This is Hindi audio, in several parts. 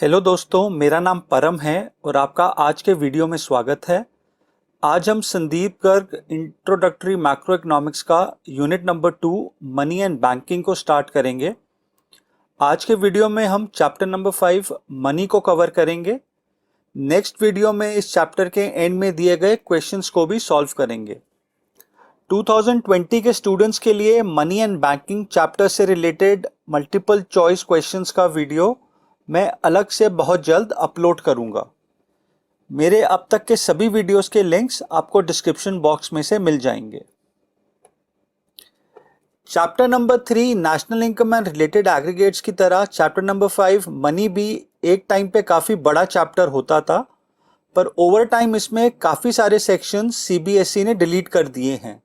हेलो दोस्तों, मेरा नाम परम है और आपका आज के वीडियो में स्वागत है। आज हम Sandeep Garg introductory macro economics का unit number 2 money and banking को स्टार्ट करेंगे। आज के वीडियो में हम चैप्टर नंबर 5 मनी को कवर करेंगे। नेक्स्ट वीडियो में इस चैप्टर के एंड में दिए गए क्वेश्चंस को भी सॉल्व करेंगे। 2020 के स्टूडेंट्स के लिए मनी एंड बैंकिंग चैप्टर से रिलेटेड मल्टीपल चॉइस क्वेश्चंस का वीडियो मैं अलग से बहुत जल्द अपलोड करूंगा। मेरे अब तक के सभी वीडियोस के लिंक्स आपको डिस्क्रिप्शन बॉक्स में से मिल जाएंगे। Chapter number 3 national income and related aggregates की तरह चैप्टर नंबर 5 मनी भी एक टाइम पे काफ़ी बड़ा चैप्टर होता था, पर ओवर टाइम इसमें काफ़ी सारे सेक्शंस सीबीएसई ने डिलीट कर दिए हैं।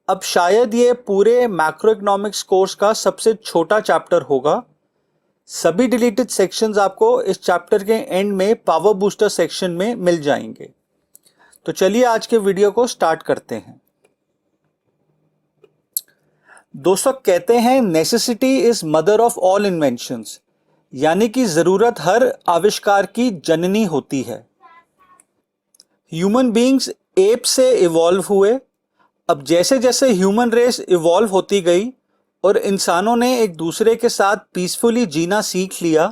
अब शायद ये पूरे मैक्रो इकोनॉमिक्स कोर्स का सबसे छोटा चैप्टर होगा। सभी डिलीटेड सेक्शंस आपको इस चैप्टर के एंड में पावर बूस्टर सेक्शन में मिल जाएंगे। तो चलिए आज के वीडियो को स्टार्ट करते हैं। दोस्तों, कहते हैं necessity is mother of all inventions, यानी कि जरूरत हर आविष्कार की जननी होती है। ह्यूमन बीइंग्स एप से इवॉल्व हुए। अब जैसे जैसे ह्यूमन रेस इवॉल्व होती गई और इंसानों ने एक दूसरे के साथ पीसफुली जीना सीख लिया,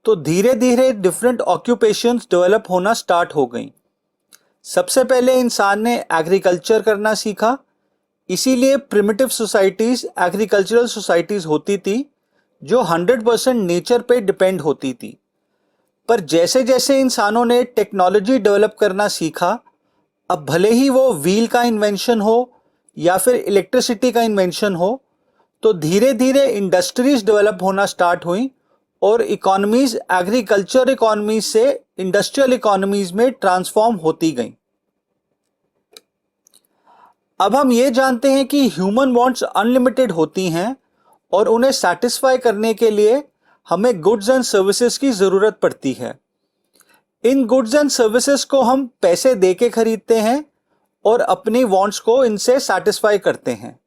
तो धीरे धीरे डिफरेंट ऑक्यूपेशंस डेवलप होना स्टार्ट हो गई। सबसे पहले इंसान ने एग्रीकल्चर करना सीखा, इसीलिए प्रिमिटिव सोसाइटीज़ एग्रीकल्चरल सोसाइटीज़ होती थी जो 100% नेचर पे डिपेंड होती थी। पर जैसे जैसे इंसानों ने टेक्नोलॉजी डेवलप करना सीखा, अब भले ही वो व्हील का इन्वेंशन हो या फिर इलेक्ट्रिसिटी का इन्वेंशन हो, तो धीरे धीरे इंडस्ट्रीज डेवलप होना स्टार्ट हुई और इकोनॉमीज एग्रीकल्चर इकोनॉमीज से इंडस्ट्रियल इकोनॉमीज में ट्रांसफॉर्म होती गई। अब हम ये जानते हैं कि ह्यूमन वांट्स अनलिमिटेड होती हैं और उन्हें सेटिस्फाई करने के लिए हमें गुड्स एंड सर्विसेज की ज़रूरत पड़ती है। इन गुड्स एंड सर्विसेज को हम पैसे दे के खरीदते हैं और अपनी वांट्स को इनसे सेटिस्फाई करते हैं।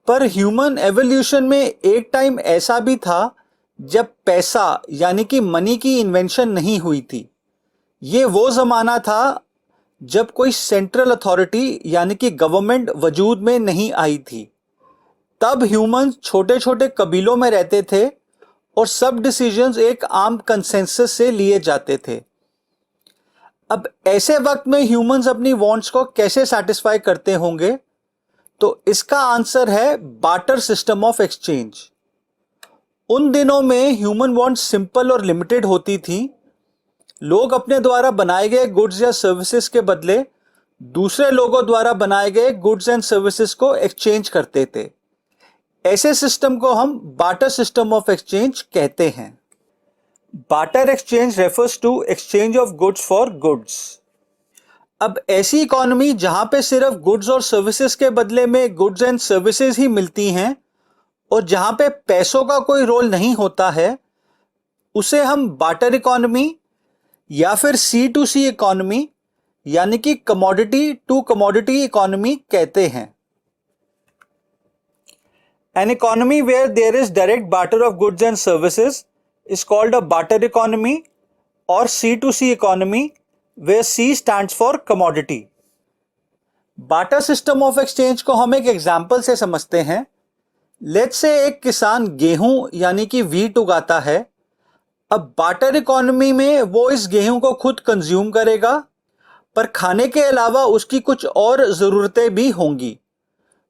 पर ह्यूमन एवोल्यूशन में एक टाइम ऐसा भी था जब पैसा यानी कि मनी की इन्वेंशन नहीं हुई थी। ये वो ज़माना था जब कोई सेंट्रल अथॉरिटी यानी कि गवर्नमेंट वजूद में नहीं आई थी। तब ह्यूमन छोटे छोटे कबीलों में रहते थे और सब डिसीजंस एक आम कंसेंसस से लिए जाते थे। अब ऐसे वक्त में ह्यूमंस अपनी वांट्स को कैसे सेटिस्फाई करते होंगे? तो इसका आंसर है बार्टर सिस्टम ऑफ एक्सचेंज। उन दिनों में ह्यूमन वांट्स सिंपल और लिमिटेड होती थी। लोग अपने द्वारा बनाए गए गुड्स या सर्विसेज के बदले दूसरे लोगों द्वारा बनाए गए गुड्स एंड सर्विसेज को एक्सचेंज करते थे। ऐसे सिस्टम को हम बार्टर सिस्टम ऑफ एक्सचेंज कहते हैं। Barter exchange refers to exchange of goods for goods. अब ऐसी इकोनॉमी जहां पे सिर्फ गुड्स और सर्विसेज के बदले में गुड्स एंड सर्विसेज ही मिलती हैं और जहां पे पैसों का कोई रोल नहीं होता है, उसे हम बार्टर इकोनॉमी या फिर C2C इकोनॉमी यानी कि कमोडिटी टू कमोडिटी इकोनॉमी कहते हैं। An economy where there is direct barter of goods and services is called a barter economy और C2C economy where C stands for commodity। Barter system of exchange को हम एक एग्जाम्पल से समझते हैं। लेट्स से एक किसान गेहूं यानी कि वीट उगाता है। अब बार्टर इकोनॉमी में वो इस गेहूं को खुद कंज्यूम करेगा, पर खाने के अलावा उसकी कुछ और ज़रूरतें भी होंगी।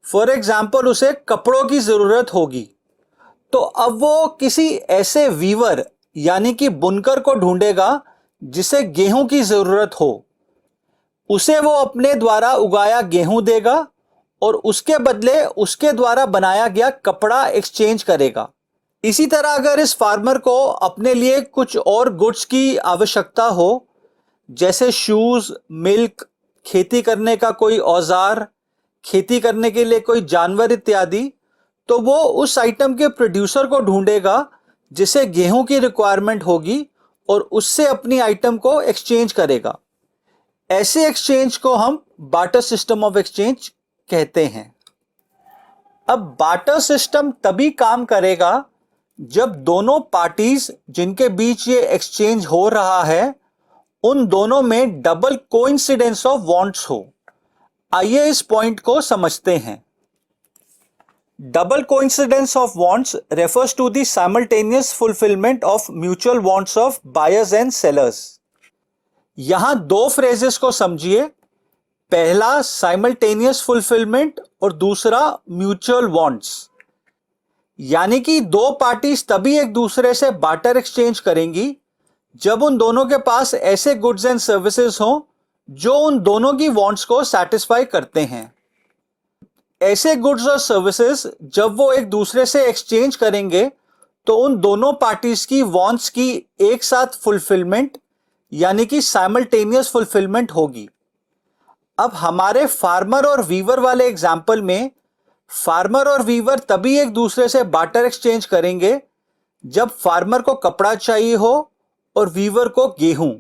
फॉर एग्जाम्पल, उसे कपड़ों की ज़रूरत होगी, तो अब वो किसी ऐसे वीवर यानी कि बुनकर को ढूंढेगा जिसे गेहूं की जरूरत हो। उसे वो अपने द्वारा उगाया गेहूं देगा और उसके बदले उसके द्वारा बनाया गया कपड़ा एक्सचेंज करेगा। इसी तरह अगर इस फार्मर को अपने लिए कुछ और गुड्स की आवश्यकता हो, जैसे शूज, मिल्क, खेती करने का कोई औजार, खेती करने के लिए कोई जानवर इत्यादि, तो वो उस आइटम के प्रोड्यूसर को ढूंढेगा जिसे गेहूं की रिक्वायरमेंट होगी और उससे अपनी आइटम को एक्सचेंज करेगा। ऐसे एक्सचेंज को हम बार्टर सिस्टम ऑफ एक्सचेंज कहते हैं। अब बार्टर सिस्टम तभी काम करेगा जब दोनों पार्टीज जिनके बीच ये एक्सचेंज हो रहा है उन दोनों में डबल कोइंसिडेंस ऑफ वांट्स हो। आइए इस पॉइंट को समझते हैं। Double coincidence of wants refers to the simultaneous fulfilment of mutual wants of buyers and sellers. यहां दो फ्रेजेस को समझिए, पहला साइमल्टेनियस फुलफिलमेंट और दूसरा म्यूचुअल वांट्स। यानी कि दो पार्टीज तभी एक दूसरे से बार्टर एक्सचेंज करेंगी जब उन दोनों के पास ऐसे गुड्स एंड सर्विसेज हों जो उन दोनों की वांट्स को सेटिस्फाई करते हैं। ऐसे गुड्स और सर्विसेज जब वो एक दूसरे से एक्सचेंज करेंगे तो उन दोनों पार्टीज की वांट्स की एक साथ फुलफिलमेंट यानी कि साइमल्टेनियस फुलफिलमेंट होगी। अब हमारे फार्मर और वीवर वाले एग्जाम्पल में फार्मर और वीवर तभी एक दूसरे से बार्टर एक्सचेंज करेंगे जब फार्मर को कपड़ा चाहिए हो और वीवर को गेहूं।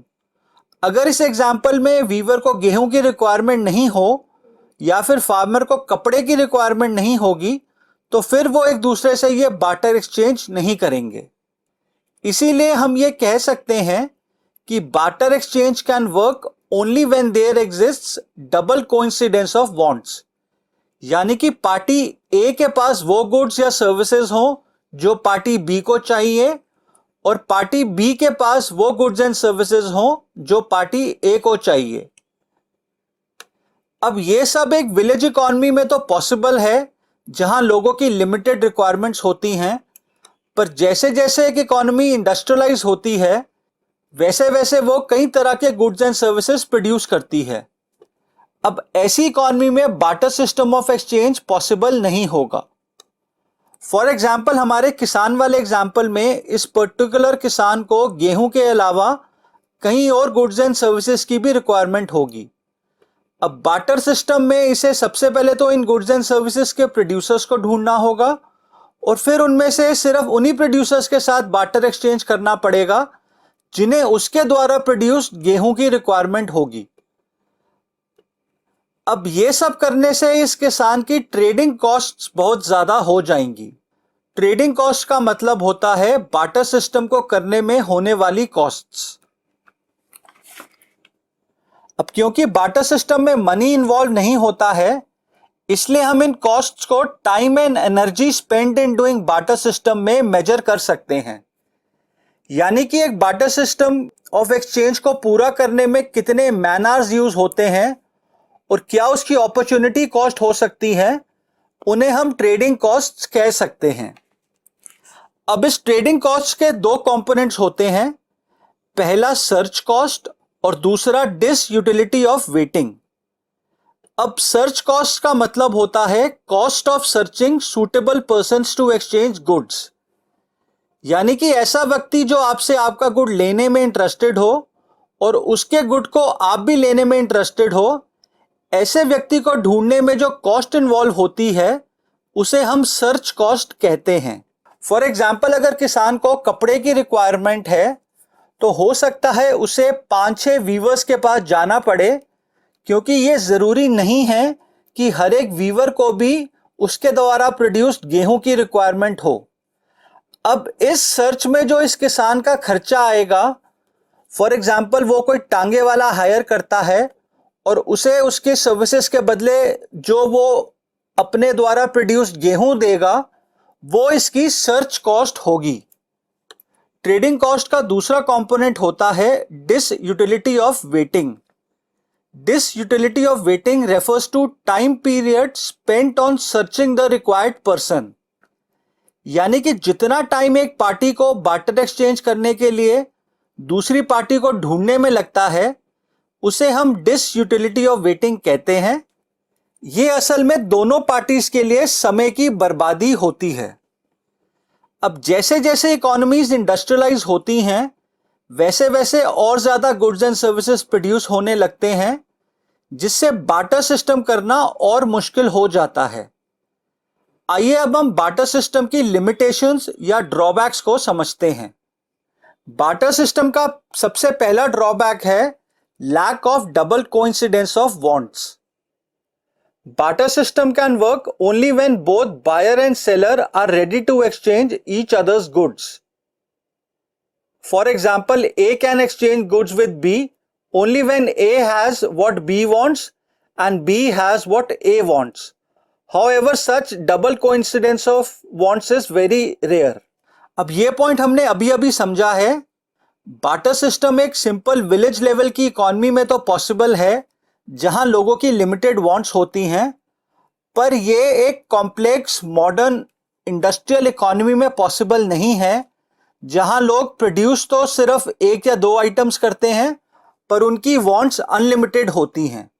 अगर इस एग्जाम्पल में वीवर को गेहूं की रिक्वायरमेंट नहीं हो या फिर फार्मर को कपड़े की रिक्वायरमेंट नहीं होगी तो फिर वो एक दूसरे से ये बार्टर एक्सचेंज नहीं करेंगे। इसीलिए हम ये कह सकते हैं कि barter exchange can work only when there exists double coincidence of wants. यानी कि पार्टी ए के पास वो गुड्स या सर्विसेज हो जो पार्टी बी को चाहिए और पार्टी बी के पास वो गुड्स एंड सर्विसेज हो जो पार्टी ए को चाहिए। अब ये सब एक विलेज इकोनॉमी में तो पॉसिबल है जहां लोगों की लिमिटेड रिक्वायरमेंट्स होती हैं, पर जैसे जैसे एक इकोनॉमी इंडस्ट्रियलाइज होती है वैसे वैसे वो कई तरह के गुड्स एंड सर्विसेज प्रोड्यूस करती है। अब ऐसी इकोनॉमी में barter system of exchange possible नहीं होगा। फॉर एग्जाम्पल हमारे किसान वाले एग्जाम्पल में इस पर्टिकुलर किसान को गेहूं के अलावा कहीं और गुड्स एंड सर्विसेज की भी रिक्वायरमेंट होगी। अब बार्टर सिस्टम में इसे सबसे पहले तो इन गुड्स एंड सर्विसेज के प्रोड्यूसर्स को ढूंढना होगा और फिर उनमें से सिर्फ उन्हीं प्रोड्यूसर्स के साथ बार्टर एक्सचेंज करना पड़ेगा जिन्हें उसके द्वारा प्रोड्यूस्ड गेहूं की रिक्वायरमेंट होगी। अब ये सब करने से इस किसान की ट्रेडिंग कॉस्ट्स बहुत ज्यादा हो जाएंगी। ट्रेडिंग कॉस्ट का मतलब होता है बार्टर सिस्टम को करने में होने वाली कॉस्ट्स। अब क्योंकि बार्टर सिस्टम में मनी इन्वॉल्व नहीं होता है इसलिए हम इन कॉस्ट्स को time and energy spend in doing barter system में मेजर कर सकते हैं। यानी कि एक बार्टर सिस्टम ऑफ एक्सचेंज को पूरा करने में कितने मैन आवर्स यूज होते हैं और क्या उसकी अपॉर्चुनिटी कॉस्ट हो सकती है, उन्हें हम ट्रेडिंग कॉस्ट्स कह सकते हैं। अब इस ट्रेडिंग कॉस्ट के दो कंपोनेंट्स होते हैं, पहला सर्च कॉस्ट और दूसरा डिस यूटिलिटी ऑफ वेटिंग। अब सर्च कॉस्ट का मतलब होता है cost of searching suitable persons to exchange goods. यानी कि ऐसा व्यक्ति जो आपसे आपका गुड लेने में इंटरेस्टेड हो और उसके गुड को आप भी लेने में इंटरेस्टेड हो, ऐसे व्यक्ति को ढूंढने में जो कॉस्ट इन्वॉल्व होती है उसे हम सर्च कॉस्ट कहते हैं। फॉर एग्जाम्पल अगर किसान को कपड़े की रिक्वायरमेंट है तो हो सकता है उसे 5-6 वीवर्स के पास जाना पड़े, क्योंकि ये ज़रूरी नहीं है कि हर एक वीवर को भी उसके द्वारा प्रोड्यूस्ड गेहूं की रिक्वायरमेंट हो। अब इस सर्च में जो इस किसान का खर्चा आएगा, फॉर एग्जाम्पल वो कोई टांगे वाला हायर करता है और उसे उसके सर्विसेज के बदले जो वो अपने द्वारा प्रोड्यूस्ड गेहूं देगा वो इसकी सर्च कॉस्ट होगी। ट्रेडिंग कॉस्ट का दूसरा कंपोनेंट होता है disutility of waiting. Disutility of waiting refers to time period spent on searching the required person. यानी कि जितना टाइम एक पार्टी को बार्टर एक्सचेंज करने के लिए दूसरी पार्टी को ढूंढने में लगता है उसे हम डिस यूटिलिटी ऑफ वेटिंग कहते हैं। ये असल में दोनों पार्टीज के लिए समय की बर्बादी होती है। अब जैसे जैसे इकोनॉमीज इंडस्ट्रियलाइज होती हैं वैसे वैसे और ज्यादा गुड्स एंड सर्विसेज प्रोड्यूस होने लगते हैं, जिससे बार्टर सिस्टम करना और मुश्किल हो जाता है। आइए अब हम बार्टर सिस्टम की लिमिटेशंस या ड्रॉबैक्स को समझते हैं। बार्टर सिस्टम का सबसे पहला ड्रॉबैक है lack of double coincidence of wants. Barter system can work only when both buyer and seller are ready to exchange each other's goods. For example, A can exchange goods with B only when A has what B wants and B has what A wants. However, such double coincidence of wants is very rare. अब ये पॉइंट हमने अभी अभी समझा है। बाटर सिस्टम एक सिंपल विलेज लेवल की इकॉनमी में तो पॉसिबल है जहां लोगों की लिमिटेड वांट्स होती हैं, पर यह एक कॉम्प्लेक्स मॉडर्न इंडस्ट्रियल इकॉनमी में पॉसिबल नहीं है जहां लोग प्रोड्यूस तो सिर्फ एक या दो आइटम्स करते हैं पर उनकी वांट्स अनलिमिटेड होती हैं।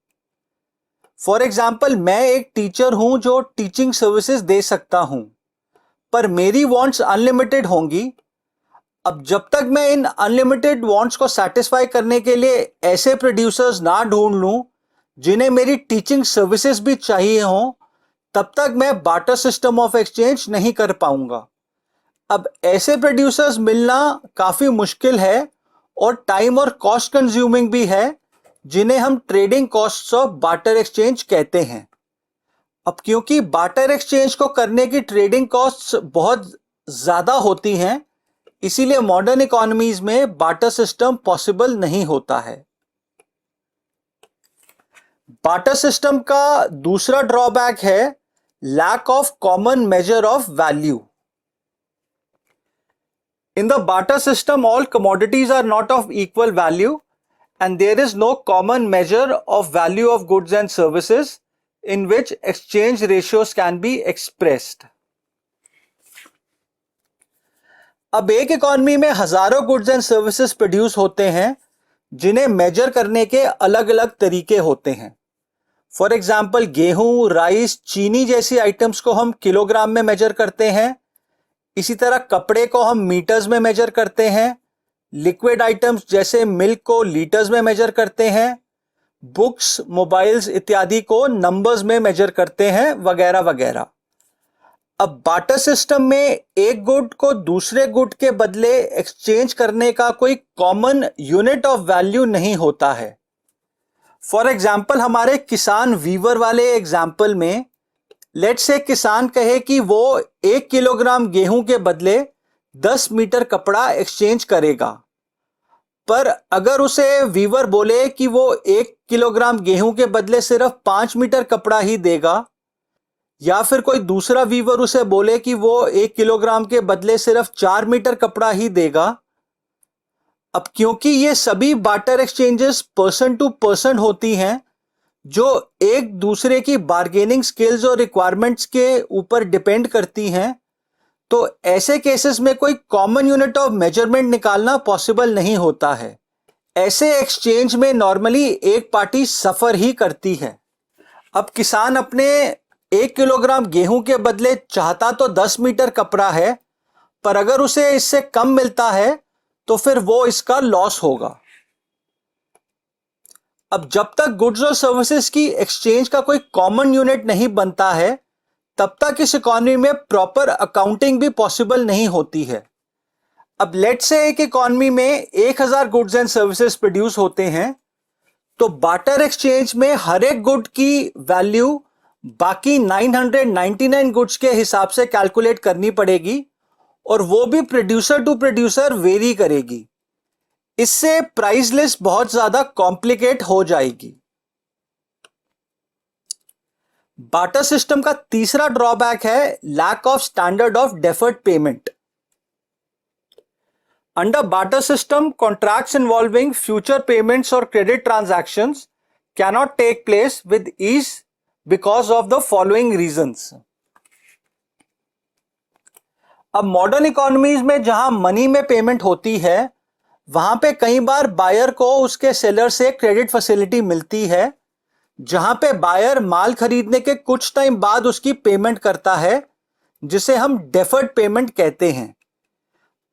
फॉर एग्जाम्पल, मैं एक टीचर हूं जो टीचिंग सर्विसेज दे सकता हूं, पर मेरी वांट्स अनलिमिटेड होंगी। अब जब तक मैं इन अनलिमिटेड वांट्स को सेटिस्फाई करने के लिए ऐसे प्रोड्यूसर्स ना ढूंढ लूं जिन्हें मेरी टीचिंग सर्विसेज भी चाहिए हों, तब तक मैं बाटर सिस्टम ऑफ एक्सचेंज नहीं कर पाऊंगा। अब ऐसे प्रोड्यूसर्स मिलना काफ़ी मुश्किल है और टाइम और कॉस्ट कंज्यूमिंग भी है, जिन्हें हम trading costs of barter exchange कहते हैं। अब क्योंकि बाटर एक्सचेंज को करने की ट्रेडिंग कॉस्ट्स बहुत ज़्यादा होती हैं, इसीलिए मॉडर्न इकोनॉमीज में बाटर सिस्टम पॉसिबल नहीं होता है। बाटर सिस्टम का दूसरा ड्रॉबैक है lack of common measure of value. In the barter system, all commodities are not of equal value and there is no common measure of value of goods and services in which exchange ratios can be expressed. अब एक इकॉनमी में हजारों गुड्स एंड सर्विसेज प्रोड्यूस होते हैं जिन्हें मेजर करने के अलग अलग तरीके होते हैं। फॉर एग्जाम्पल, गेहूं, राइस, चीनी जैसी आइटम्स को हम किलोग्राम में मेजर करते हैं। इसी तरह कपड़े को हम मीटर्स में मेजर करते हैं। लिक्विड आइटम्स जैसे मिल्क को लीटर्स में मेजर करते हैं। बुक्स, मोबाइल्स इत्यादि को नंबर्स में मेजर करते हैं, वगैरह वगैरह। अब बाटर सिस्टम में एक गुड को दूसरे गुड के बदले एक्सचेंज करने का कोई कॉमन यूनिट ऑफ वैल्यू नहीं होता है। फॉर एग्जाम्पल, हमारे किसान वीवर वाले एग्जाम्पल में लेट्स से किसान कहे कि वो 1 किलोग्राम गेहूं के बदले 10 मीटर कपड़ा एक्सचेंज करेगा, पर अगर उसे वीवर बोले कि वो 1 किलोग्राम गेहूं के बदले सिर्फ 5 मीटर कपड़ा ही देगा, या फिर कोई दूसरा वीवर उसे बोले कि वो 1 किलोग्राम के बदले सिर्फ 4 मीटर कपड़ा ही देगा। अब क्योंकि ये सभी barter exchanges person to person होती हैं जो एक दूसरे की बार्गेनिंग स्किल्स और रिक्वायरमेंट्स के ऊपर डिपेंड करती हैं, तो ऐसे केसेस में कोई कॉमन यूनिट ऑफ मेजरमेंट निकालना पॉसिबल नहीं होता है। ऐसे एक्सचेंज में नॉर्मली एक पार्टी सफर ही करती है। अब किसान अपने 1 किलोग्राम गेहूं के बदले चाहता तो 10 मीटर कपड़ा है, पर अगर उसे इससे कम मिलता है तो फिर वो इसका लॉस होगा। अब जब तक गुड्स और सर्विसेज की एक्सचेंज का कोई कॉमन यूनिट नहीं बनता है, तब तक इस इकॉनमी में प्रॉपर अकाउंटिंग भी पॉसिबल नहीं होती है। अब लेट्स से एक इकॉनमी में 1000 गुड्स एंड सर्विसेज प्रोड्यूस होते हैं, तो बार्टर एक्सचेंज में हर एक गुड की वैल्यू बाकी 999 गुड्स के हिसाब से कैलकुलेट करनी पड़ेगी, और वो भी प्रोड्यूसर टू प्रोड्यूसर वेरी करेगी। इससे प्राइस लिस्ट बहुत ज्यादा कॉम्प्लिकेट हो जाएगी। बार्टर सिस्टम का तीसरा ड्रॉबैक है lack of standard of deferred payment. Under barter system, contracts involving future payments और credit transactions cannot take place with ease because of the following reasons. अब मॉडर्न इकोनॉमीज में जहां मनी में पेमेंट होती है, वहां पे कई बार बायर को उसके सेलर से क्रेडिट फैसिलिटी मिलती है, जहां पे बायर माल खरीदने के कुछ टाइम बाद उसकी पेमेंट करता है, जिसे हम डेफर्ड पेमेंट कहते हैं।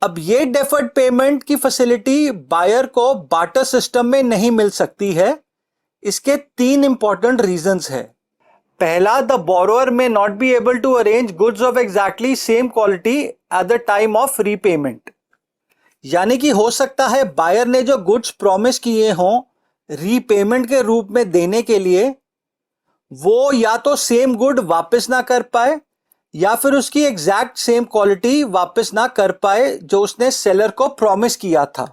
अब ये डेफर्ड पेमेंट की फैसिलिटी बायर को बार्टर सिस्टम में नहीं मिल सकती है। इसके 3 इंपॉर्टेंट रीजंस है। पहला, the borrower may not be able to arrange goods of exactly same quality at the time of repayment. यानी कि हो सकता है बायर ने जो गुड्स प्रॉमिस किए हों रीपेमेंट के रूप में देने के लिए, वो या तो सेम गुड वापस ना कर पाए या फिर उसकी एग्जैक्ट सेम क्वालिटी वापस ना कर पाए जो उसने सेलर को प्रॉमिस किया था।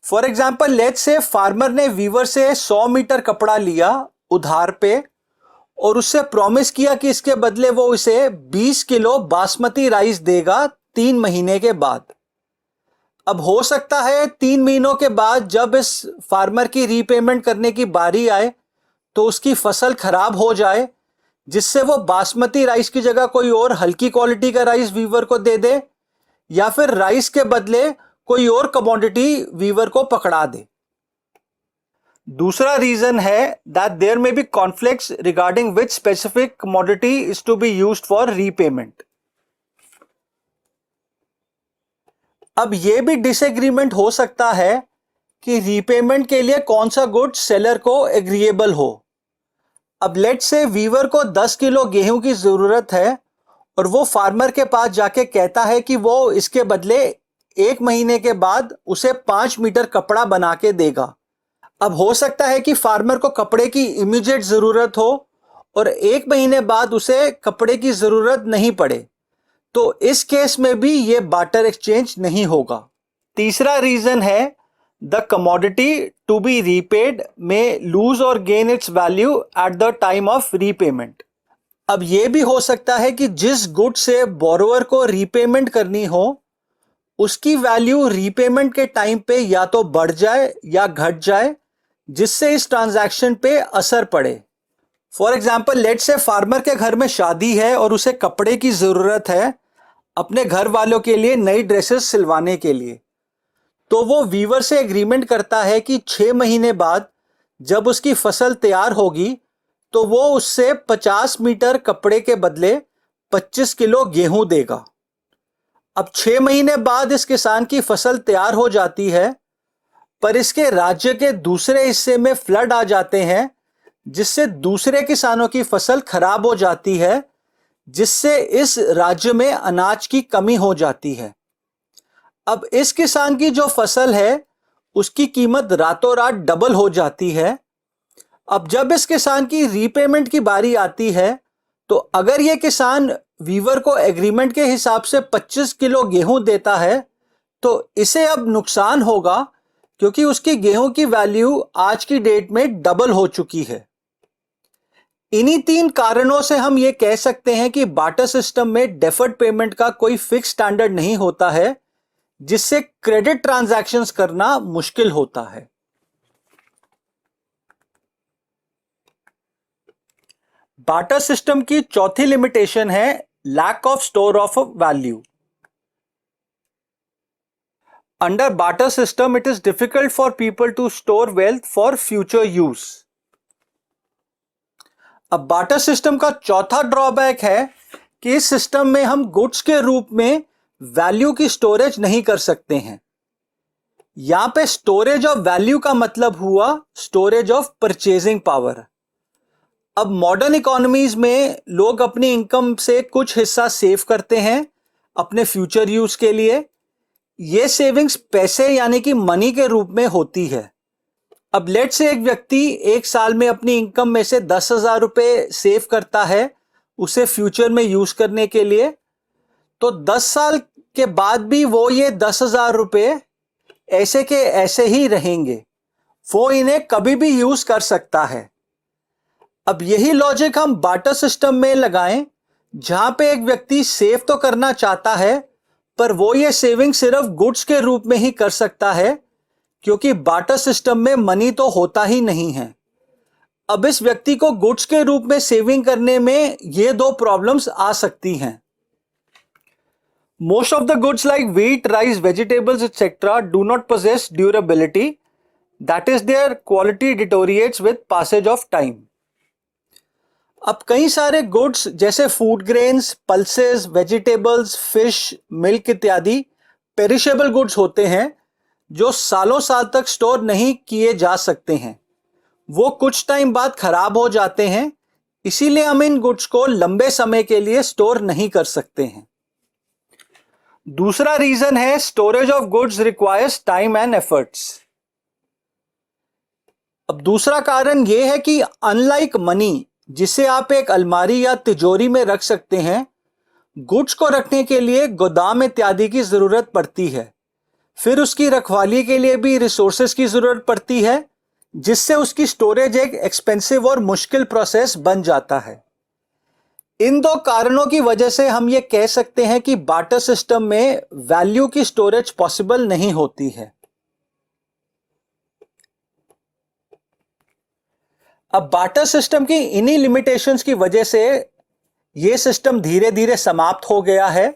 For example let's say farmer ने वीवर से 100 मीटर कपड़ा लिया उधार पे और उससे प्रॉमिस किया कि इसके बदले वो उसे 20 किलो बासमती राइस देगा 3 महीने के बाद। अब हो सकता है 3 महीनों के बाद जब इस फार्मर की रीपेमेंट करने की बारी आए तो उसकी फसल खराब हो जाए, जिससे वो बासमती राइस की जगह कोई और हल्की क्वालिटी का राइस वीवर को दे दे या फिर राइस के बदले कोई और कमोडिटी वीवर को पकड़ा दे। दूसरा रीजन है that there may be conflicts regarding which specific commodity is to be used for repayment. अब यह भी डिसएग्रीमेंट हो सकता है कि रीपेमेंट के लिए कौन सा गुड सेलर को एग्रीएबल हो। अब लेट से वीवर को 10 किलो गेहूं की जरूरत है और वो फार्मर के पास जाके कहता है कि वो इसके बदले 1 महीने के बाद उसे 5 मीटर कपड़ा बना के देगा। अब हो सकता है कि फार्मर को कपड़े की इमीडिएट जरूरत हो और 1 महीने बाद उसे कपड़े की जरूरत नहीं पड़े, तो इस केस में भी ये बार्टर एक्सचेंज नहीं होगा। तीसरा रीजन है the commodity to be repaid may lose और gain its value at the time of repayment. अब यह भी हो सकता है कि जिस गुड से बोरोवर को रीपेमेंट करनी हो उसकी वैल्यू रीपेमेंट के टाइम पे या तो बढ़ जाए या घट जाए, जिससे इस ट्रांजैक्शन पे असर पड़े। फॉर एग्जाम्पल लेट से फार्मर के घर में शादी है और उसे कपड़े की जरूरत है अपने घर वालों के लिए नई ड्रेसेस सिलवाने के लिए, तो वो वीवर से एग्रीमेंट करता है कि 6 महीने बाद जब उसकी फसल तैयार होगी तो वो उससे 50 मीटर कपड़े के बदले 25 किलो गेहूं देगा। अब 6 महीने बाद इस किसान की फसल तैयार हो जाती है, पर इसके राज्य के दूसरे हिस्से में फ्लड आ जाते हैं, जिससे दूसरे किसानों की फसल खराब हो जाती है, जिससे इस राज्य में अनाज की कमी हो जाती है। अब इस किसान की जो फसल है उसकी कीमत रातों रात डबल हो जाती है। अब जब इस किसान की रीपेमेंट की बारी आती है तो अगर यह किसान वीवर को एग्रीमेंट के हिसाब से 25 किलो गेहूं देता है तो इसे अब नुकसान होगा, क्योंकि उसकी गेहूं की वैल्यू आज की डेट में डबल हो चुकी है। इन्हीं 3 कारणों से हम ये कह सकते हैं कि बार्टर सिस्टम में डेफर्ड पेमेंट का कोई फिक्स स्टैंडर्ड नहीं होता है, जिससे क्रेडिट ट्रांजैक्शंस करना मुश्किल होता है। बार्टर सिस्टम की चौथी लिमिटेशन है lack of store of value. Under barter system it is difficult for people to store wealth for future use. अब बार्टर सिस्टम का चौथा ड्रॉबैक है कि इस सिस्टम में हम गुड्स के रूप में वैल्यू की स्टोरेज नहीं कर सकते हैं। यहां पे स्टोरेज ऑफ वैल्यू का मतलब हुआ स्टोरेज ऑफ परचेजिंग पावर। अब मॉडर्न इकोनॉमीज में लोग अपनी इनकम से कुछ हिस्सा सेव करते हैं अपने फ्यूचर यूज के लिए। ये सेविंग्स पैसे यानी कि मनी के रूप में होती है। अब लेट से एक व्यक्ति 1 साल में अपनी इनकम में से 10,000 रुपए सेव करता है उसे फ्यूचर में यूज करने के लिए, तो 10 साल के बाद भी वो ये 10,000 रुपए ऐसे के ऐसे ही रहेंगे, वो इन्हें कभी भी यूज कर सकता है। अब यही लॉजिक हम बार्टर सिस्टम में लगाएं, जहां पे एक व्यक्ति सेव तो करना चाहता है पर वो ये सेविंग सिर्फ गुड्स के रूप में ही कर सकता है, क्योंकि बार्टर सिस्टम में मनी तो होता ही नहीं है। अब इस व्यक्ति को गुड्स के रूप में सेविंग करने में ये 2 प्रॉब्लम्स आ सकती हैं। Most of the goods like wheat, rice, vegetables, etc. do not possess durability. That is, their quality deteriorates with passage of time. अब कई सारे गुड्स जैसे food grains, pulses, vegetables, fish, milk इत्यादि पेरिशेबल गुड्स होते हैं जो सालों साल तक स्टोर नहीं किए जा सकते हैं। वो कुछ टाइम बाद खराब हो जाते हैं, इसीलिए हम इन गुड्स को लंबे समय के लिए स्टोर नहीं कर सकते हैं। दूसरा रीजन है storage of goods requires time and efforts. अब दूसरा कारण यह है कि अनलाइक मनी, जिसे आप एक अलमारी या तिजोरी में रख सकते हैं, गुड्स को रखने के लिए गोदाम इत्यादि की जरूरत पड़ती है। फिर उसकी रखवाली के लिए भी रिसोर्सेज की जरूरत पड़ती है, जिससे उसकी स्टोरेज एक एक्सपेंसिव और मुश्किल प्रोसेस बन जाता है। इन दो कारणों की वजह से हम ये कह सकते हैं कि बार्टर सिस्टम में वैल्यू की स्टोरेज पॉसिबल नहीं होती है। अब बार्टर सिस्टम की इन्हीं लिमिटेशंस की वजह से यह सिस्टम धीरे धीरे समाप्त हो गया है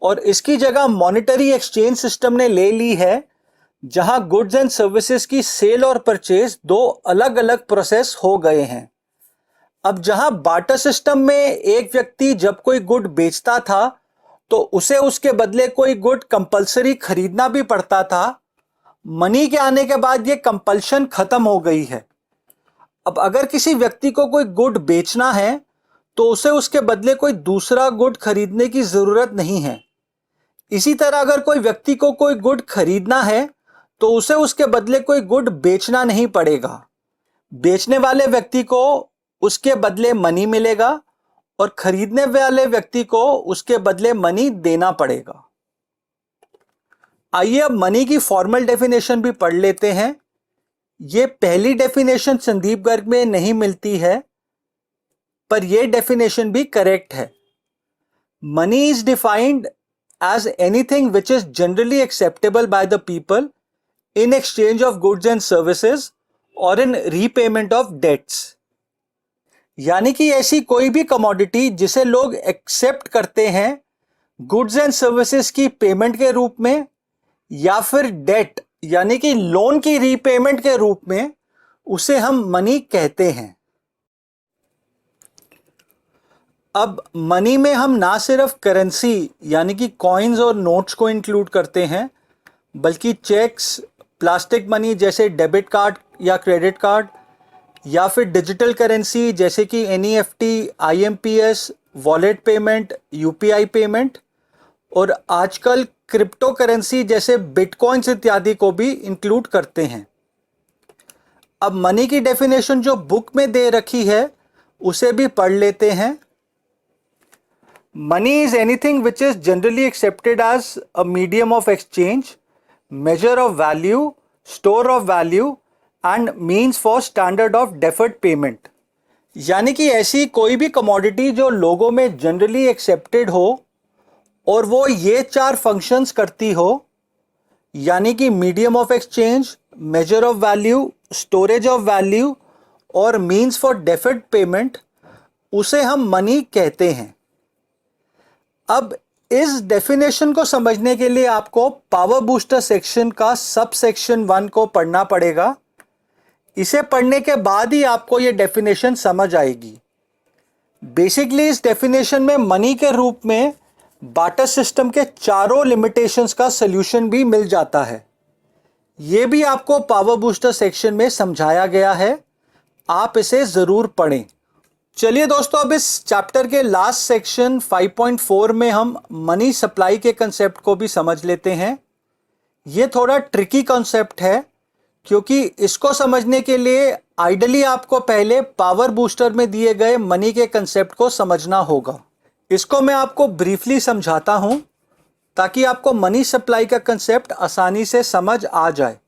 और इसकी जगह मॉनेटरी एक्सचेंज सिस्टम ने ले ली है, जहां गुड्स एंड सर्विसेज की सेल और परचेज दो अलग अलग प्रोसेस हो गए हैं। अब जहां बार्टर सिस्टम में एक व्यक्ति जब कोई गुड बेचता था तो उसे उसके बदले कोई गुड कंपलसरी खरीदना भी पड़ता था, मनी के आने के बाद यह कंपल्शन खत्म हो गई है। अब अगर किसी व्यक्ति को कोई गुड बेचना है तो उसे उसके बदले कोई दूसरा गुड खरीदने की जरूरत नहीं है। इसी तरह अगर कोई व्यक्ति को कोई गुड खरीदना है तो उसे उसके बदले कोई गुड बेचना नहीं पड़ेगा। बेचने वाले व्यक्ति को उसके बदले मनी मिलेगा और खरीदने वाले व्यक्ति को उसके बदले मनी देना पड़ेगा। आइए अब मनी की फॉर्मल डेफिनेशन भी पढ़ लेते हैं। ये पहली डेफिनेशन संदीप गर्ग में नहीं मिलती है, पर यह डेफिनेशन भी करेक्ट है। Money is defined as anything which is generally acceptable by the people in exchange of goods and services और इन रीपेमेंट ऑफ डेट्स। यानी कि ऐसी कोई भी कमोडिटी जिसे लोग एक्सेप्ट करते हैं गुड्स एंड सर्विसेज की पेमेंट के रूप में या फिर डेट यानी कि लोन की रीपेमेंट के रूप में, उसे हम मनी कहते हैं। अब मनी में हम ना सिर्फ करेंसी यानी कि कॉइन्स और नोट्स को इंक्लूड करते हैं, बल्कि चेक्स, प्लास्टिक मनी जैसे डेबिट कार्ड या क्रेडिट कार्ड, या फिर डिजिटल करेंसी जैसे कि NEFT, IMPS, wallet payment, UPI payment, और आजकल क्रिप्टो करेंसी जैसे बिटकॉइंस इत्यादि को भी इंक्लूड करते हैं। अब मनी की डेफिनेशन जो बुक में दे रखी है उसे भी पढ़ लेते हैं। Money is anything which is generally accepted as a medium of exchange, measure of value, store of value and means for standard of deferred payment. यानी कि ऐसी कोई भी कमोडिटी जो लोगों में जनरली एक्सेप्टेड हो और वो ये चार फंक्शंस करती हो, यानी कि medium of exchange, measure of value, storage of value और मीन्स फॉर डेफर्ड पेमेंट, उसे हम मनी कहते हैं। अब इस डेफिनेशन को समझने के लिए आपको पावर बूस्टर सेक्शन का सब सेक्शन 1 को पढ़ना पड़ेगा। इसे पढ़ने के बाद ही आपको ये डेफिनेशन समझ आएगी। बेसिकली इस डेफिनेशन में मनी के रूप में बार्टर सिस्टम के चारों लिमिटेशंस का सॉल्यूशन भी मिल जाता है। यह भी आपको पावर बूस्टर सेक्शन में समझाया गया है, आप इसे जरूर पढ़ें। चलिए दोस्तों, अब इस चैप्टर के लास्ट सेक्शन 5.4 में हम मनी सप्लाई के कंसेप्ट को भी समझ लेते हैं। यह थोड़ा ट्रिकी कंसेप्ट है, क्योंकि इसको समझने के लिए आइडियली आपको पहले पावर बूस्टर में दिए गए मनी के कंसेप्ट को समझना होगा। इसको मैं आपको ब्रीफली समझाता हूं ताकि आपको मनी सप्लाई का कंसेप्ट आसानी से समझ आ जाए।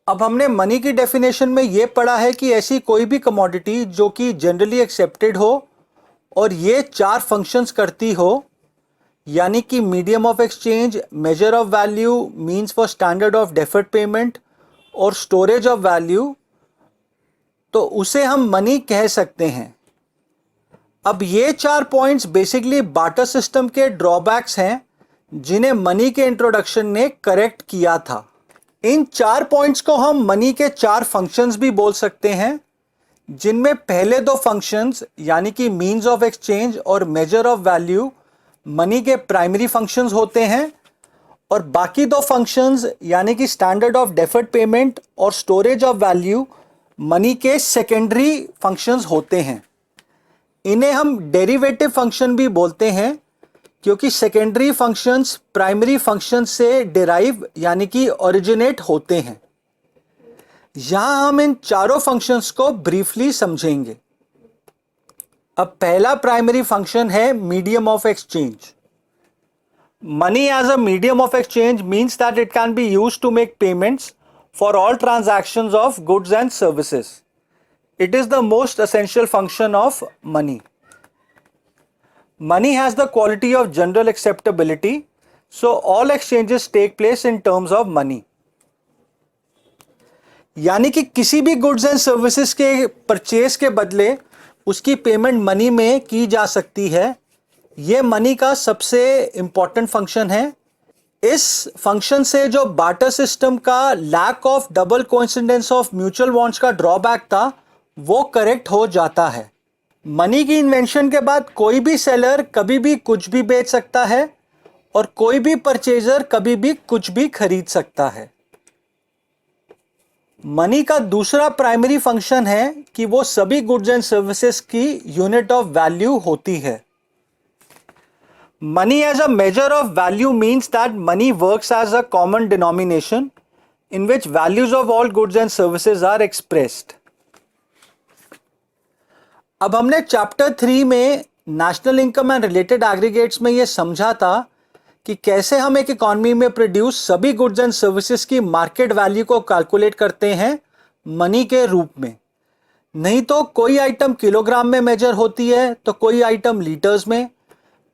अब हमने मनी की डेफिनेशन में यह पढ़ा है कि ऐसी कोई भी कमोडिटी जो कि जनरली एक्सेप्टेड हो और ये चार फंक्शंस करती हो, यानी कि medium of exchange, measure of value, means for standard of deferred payment और स्टोरेज ऑफ वैल्यू, तो उसे हम मनी कह सकते हैं। अब ये चार पॉइंट्स बेसिकली बार्टर सिस्टम के ड्रॉबैक्स हैं जिन्हें मनी के इंट्रोडक्शन ने करेक्ट किया था। इन चार पॉइंट्स को हम मनी के चार फंक्शंस भी बोल सकते हैं, जिनमें पहले दो फंक्शंस यानी कि मीन्स ऑफ एक्सचेंज और मेजर ऑफ वैल्यू मनी के प्राइमरी फंक्शंस होते हैं और बाकी दो फंक्शंस यानी कि स्टैंडर्ड ऑफ डेफर्ड पेमेंट और स्टोरेज ऑफ वैल्यू मनी के सेकेंडरी फंक्शंस होते हैं। इन्हें हम डेरिवेटिव फंक्शन भी बोलते हैं, क्योंकि सेकेंडरी फंक्शंस प्राइमरी फंक्शन से डिराइव यानी कि ओरिजिनेट होते हैं। यहां हम इन चारों फंक्शंस को ब्रीफली समझेंगे। अब पहला प्राइमरी फंक्शन है medium of exchange. Money as a medium of exchange means that it can be used to make payments for all transactions of goods and services. It is the most essential function of money. Money has the quality of general acceptability, so all exchanges take place in terms of money. यानी कि किसी भी गुड्स एंड सर्विसेज के परचेज के बदले उसकी पेमेंट मनी में की जा सकती है। यह मनी का सबसे इंपॉर्टेंट फंक्शन है। इस फंक्शन से जो बार्टर सिस्टम का lack of double coincidence of mutual bonds का ड्रॉबैक था वो करेक्ट हो जाता है। मनी की इन्वेंशन के बाद कोई भी सेलर कभी भी कुछ भी बेच सकता है और कोई भी परचेजर कभी भी कुछ भी खरीद सकता है। मनी का दूसरा प्राइमरी फंक्शन है कि वो सभी गुड्स एंड सर्विसेज की यूनिट ऑफ वैल्यू होती है। Money as a measure of value means that money works as a common denomination in which values of all goods and services are expressed. अब हमने चैप्टर 3 में national income and related aggregates में ये समझा था कि कैसे हम एक इकॉनमी में प्रोड्यूस सभी गुड्स एंड सर्विसेज की मार्केट वैल्यू को कैलकुलेट करते हैं मनी के रूप में। नहीं तो कोई आइटम किलोग्राम में मेजर होती है तो कोई आइटम लीटर्स में,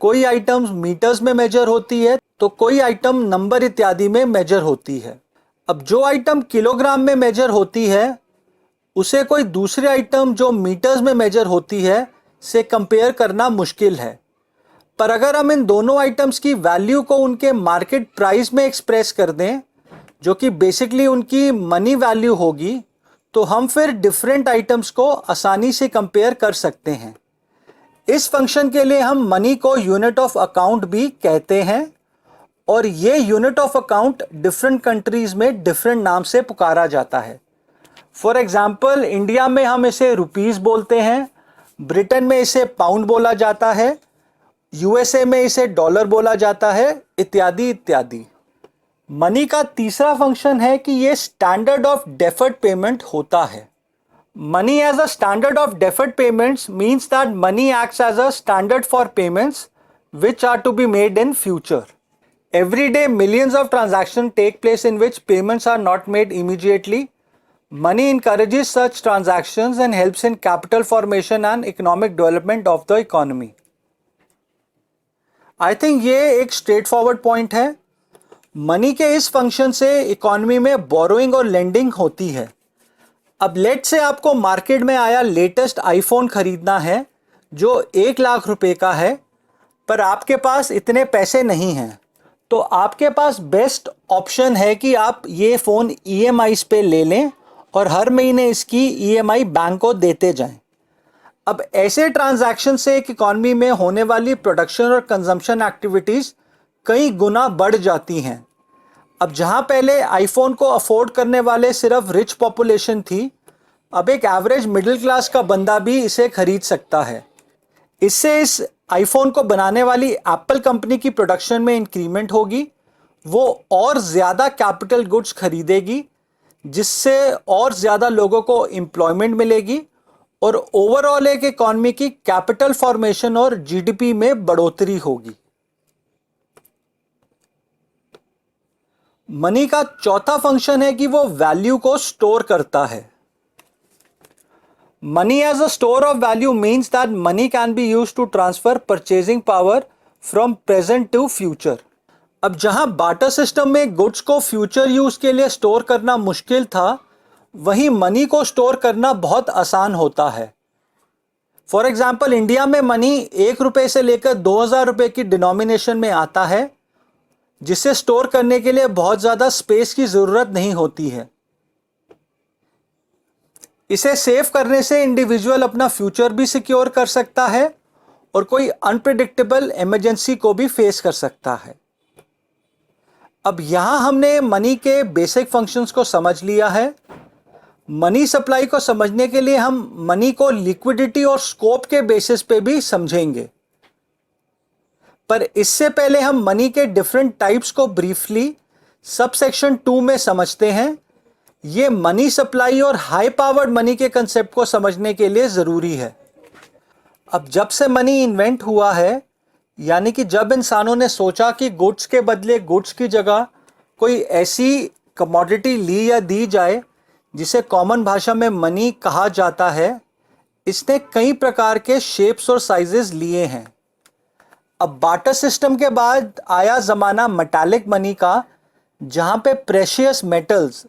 कोई आइटम मीटर्स में मेजर होती है तो कोई आइटम नंबर इत्यादि में मेजर होती है। अब जो आइटम किलोग्राम में मेजर होती है उसे कोई दूसरे आइटम जो मीटर्स में मेजर होती है से कंपेयर करना मुश्किल है। पर अगर हम इन दोनों आइटम्स की वैल्यू को उनके मार्केट प्राइस में एक्सप्रेस कर दें जो कि बेसिकली उनकी मनी वैल्यू होगी, तो हम फिर डिफरेंट आइटम्स को आसानी से कंपेयर कर सकते हैं। इस फंक्शन के लिए हम मनी को यूनिट ऑफ अकाउंट भी कहते हैं और ये unit of account different countries में डिफरेंट नाम से पुकारा जाता है। फॉर एग्जांपल इंडिया में हम इसे रुपीस बोलते हैं, ब्रिटेन में इसे पाउंड बोला जाता है, यूएसए में इसे डॉलर बोला जाता है, इत्यादि इत्यादि। मनी का तीसरा फंक्शन है कि ये स्टैंडर्ड ऑफ डेफर्ड पेमेंट होता है। Money as a standard of deferred payments means that money acts as a standard for payments which are to be made in future. Every day millions of transactions take place in which payments are not made immediately. Money encourages such transactions and helps in capital formation and economic development of the economy. I think ये एक स्ट्रेट फॉरवर्ड पॉइंट है। मनी के इस फंक्शन से इकोनॉमी में बोरोइंग और लेंडिंग होती है। अब लेट से आपको मार्केट में आया लेटेस्ट आईफोन खरीदना है जो 1 लाख रुपए का है, पर आपके पास इतने पैसे नहीं हैं, तो आपके पास बेस्ट ऑप्शन है कि आप ये फ़ोन EMIs पे ले लें और हर महीने इसकी EMI बैंक को देते जाएं। अब ऐसे ट्रांजैक्शन से एक इकॉनमी में होने वाली प्रोडक्शन और कंजम्पशन एक्टिविटीज़ कई गुना बढ़ जाती हैं। अब जहां पहले आईफोन को अफोर्ड करने वाले सिर्फ रिच पॉपुलेशन थी, अब एक एवरेज मिडिल क्लास का बंदा भी इसे खरीद सकता है। इससे इस आईफोन को बनाने वाली एप्पल कंपनी की प्रोडक्शन में इंक्रीमेंट होगी, वो और ज़्यादा कैपिटल गुड्स खरीदेगी जिससे और ज़्यादा लोगों को एम्प्लॉयमेंट मिलेगी और ओवरऑल एक इकॉनमी की कैपिटल फॉर्मेशन और GDP में बढ़ोतरी होगी। मनी का चौथा फंक्शन है कि वो वैल्यू को स्टोर करता है। Money as a store of value means that money can be used to transfer purchasing power from present to future. अब जहां बार्टर सिस्टम में गुड्स को फ्यूचर यूज के लिए स्टोर करना मुश्किल था, वहीं मनी को स्टोर करना बहुत आसान होता है। फॉर एग्जाम्पल इंडिया में मनी 1 रुपये से लेकर 2000 रुपये की डिनोमिनेशन में आता है, जिसे स्टोर करने के लिए बहुत ज़्यादा स्पेस की ज़रूरत नहीं होती है। इसे सेव करने से इंडिविजुअल अपना फ्यूचर भी सिक्योर कर सकता है और कोई अनप्रिडिक्टेबल इमरजेंसी को भी फेस कर सकता है। अब यहाँ हमने मनी के बेसिक फंक्शंस को समझ लिया है। मनी सप्लाई को समझने के लिए हम मनी को लिक्विडिटी और स्कोप के बेसिस पे भी समझेंगे, पर इससे पहले हम मनी के डिफरेंट टाइप्स को ब्रीफली सबसेक्शन 2 में समझते हैं। ये मनी सप्लाई और हाई पावर्ड मनी के कंसेप्ट को समझने के लिए ज़रूरी है। अब जब से मनी इन्वेंट हुआ है, यानी कि जब इंसानों ने सोचा कि गुड्स के बदले गुड्स की जगह कोई ऐसी कमोडिटी ली या दी जाए जिसे कॉमन भाषा में मनी कहा जाता है, इसने कई प्रकार के शेप्स और साइजेस लिए हैं। अब बार्टर सिस्टम के बाद आया ज़माना मेटालिक मनी का, जहाँ पे प्रेशियस मेटल्स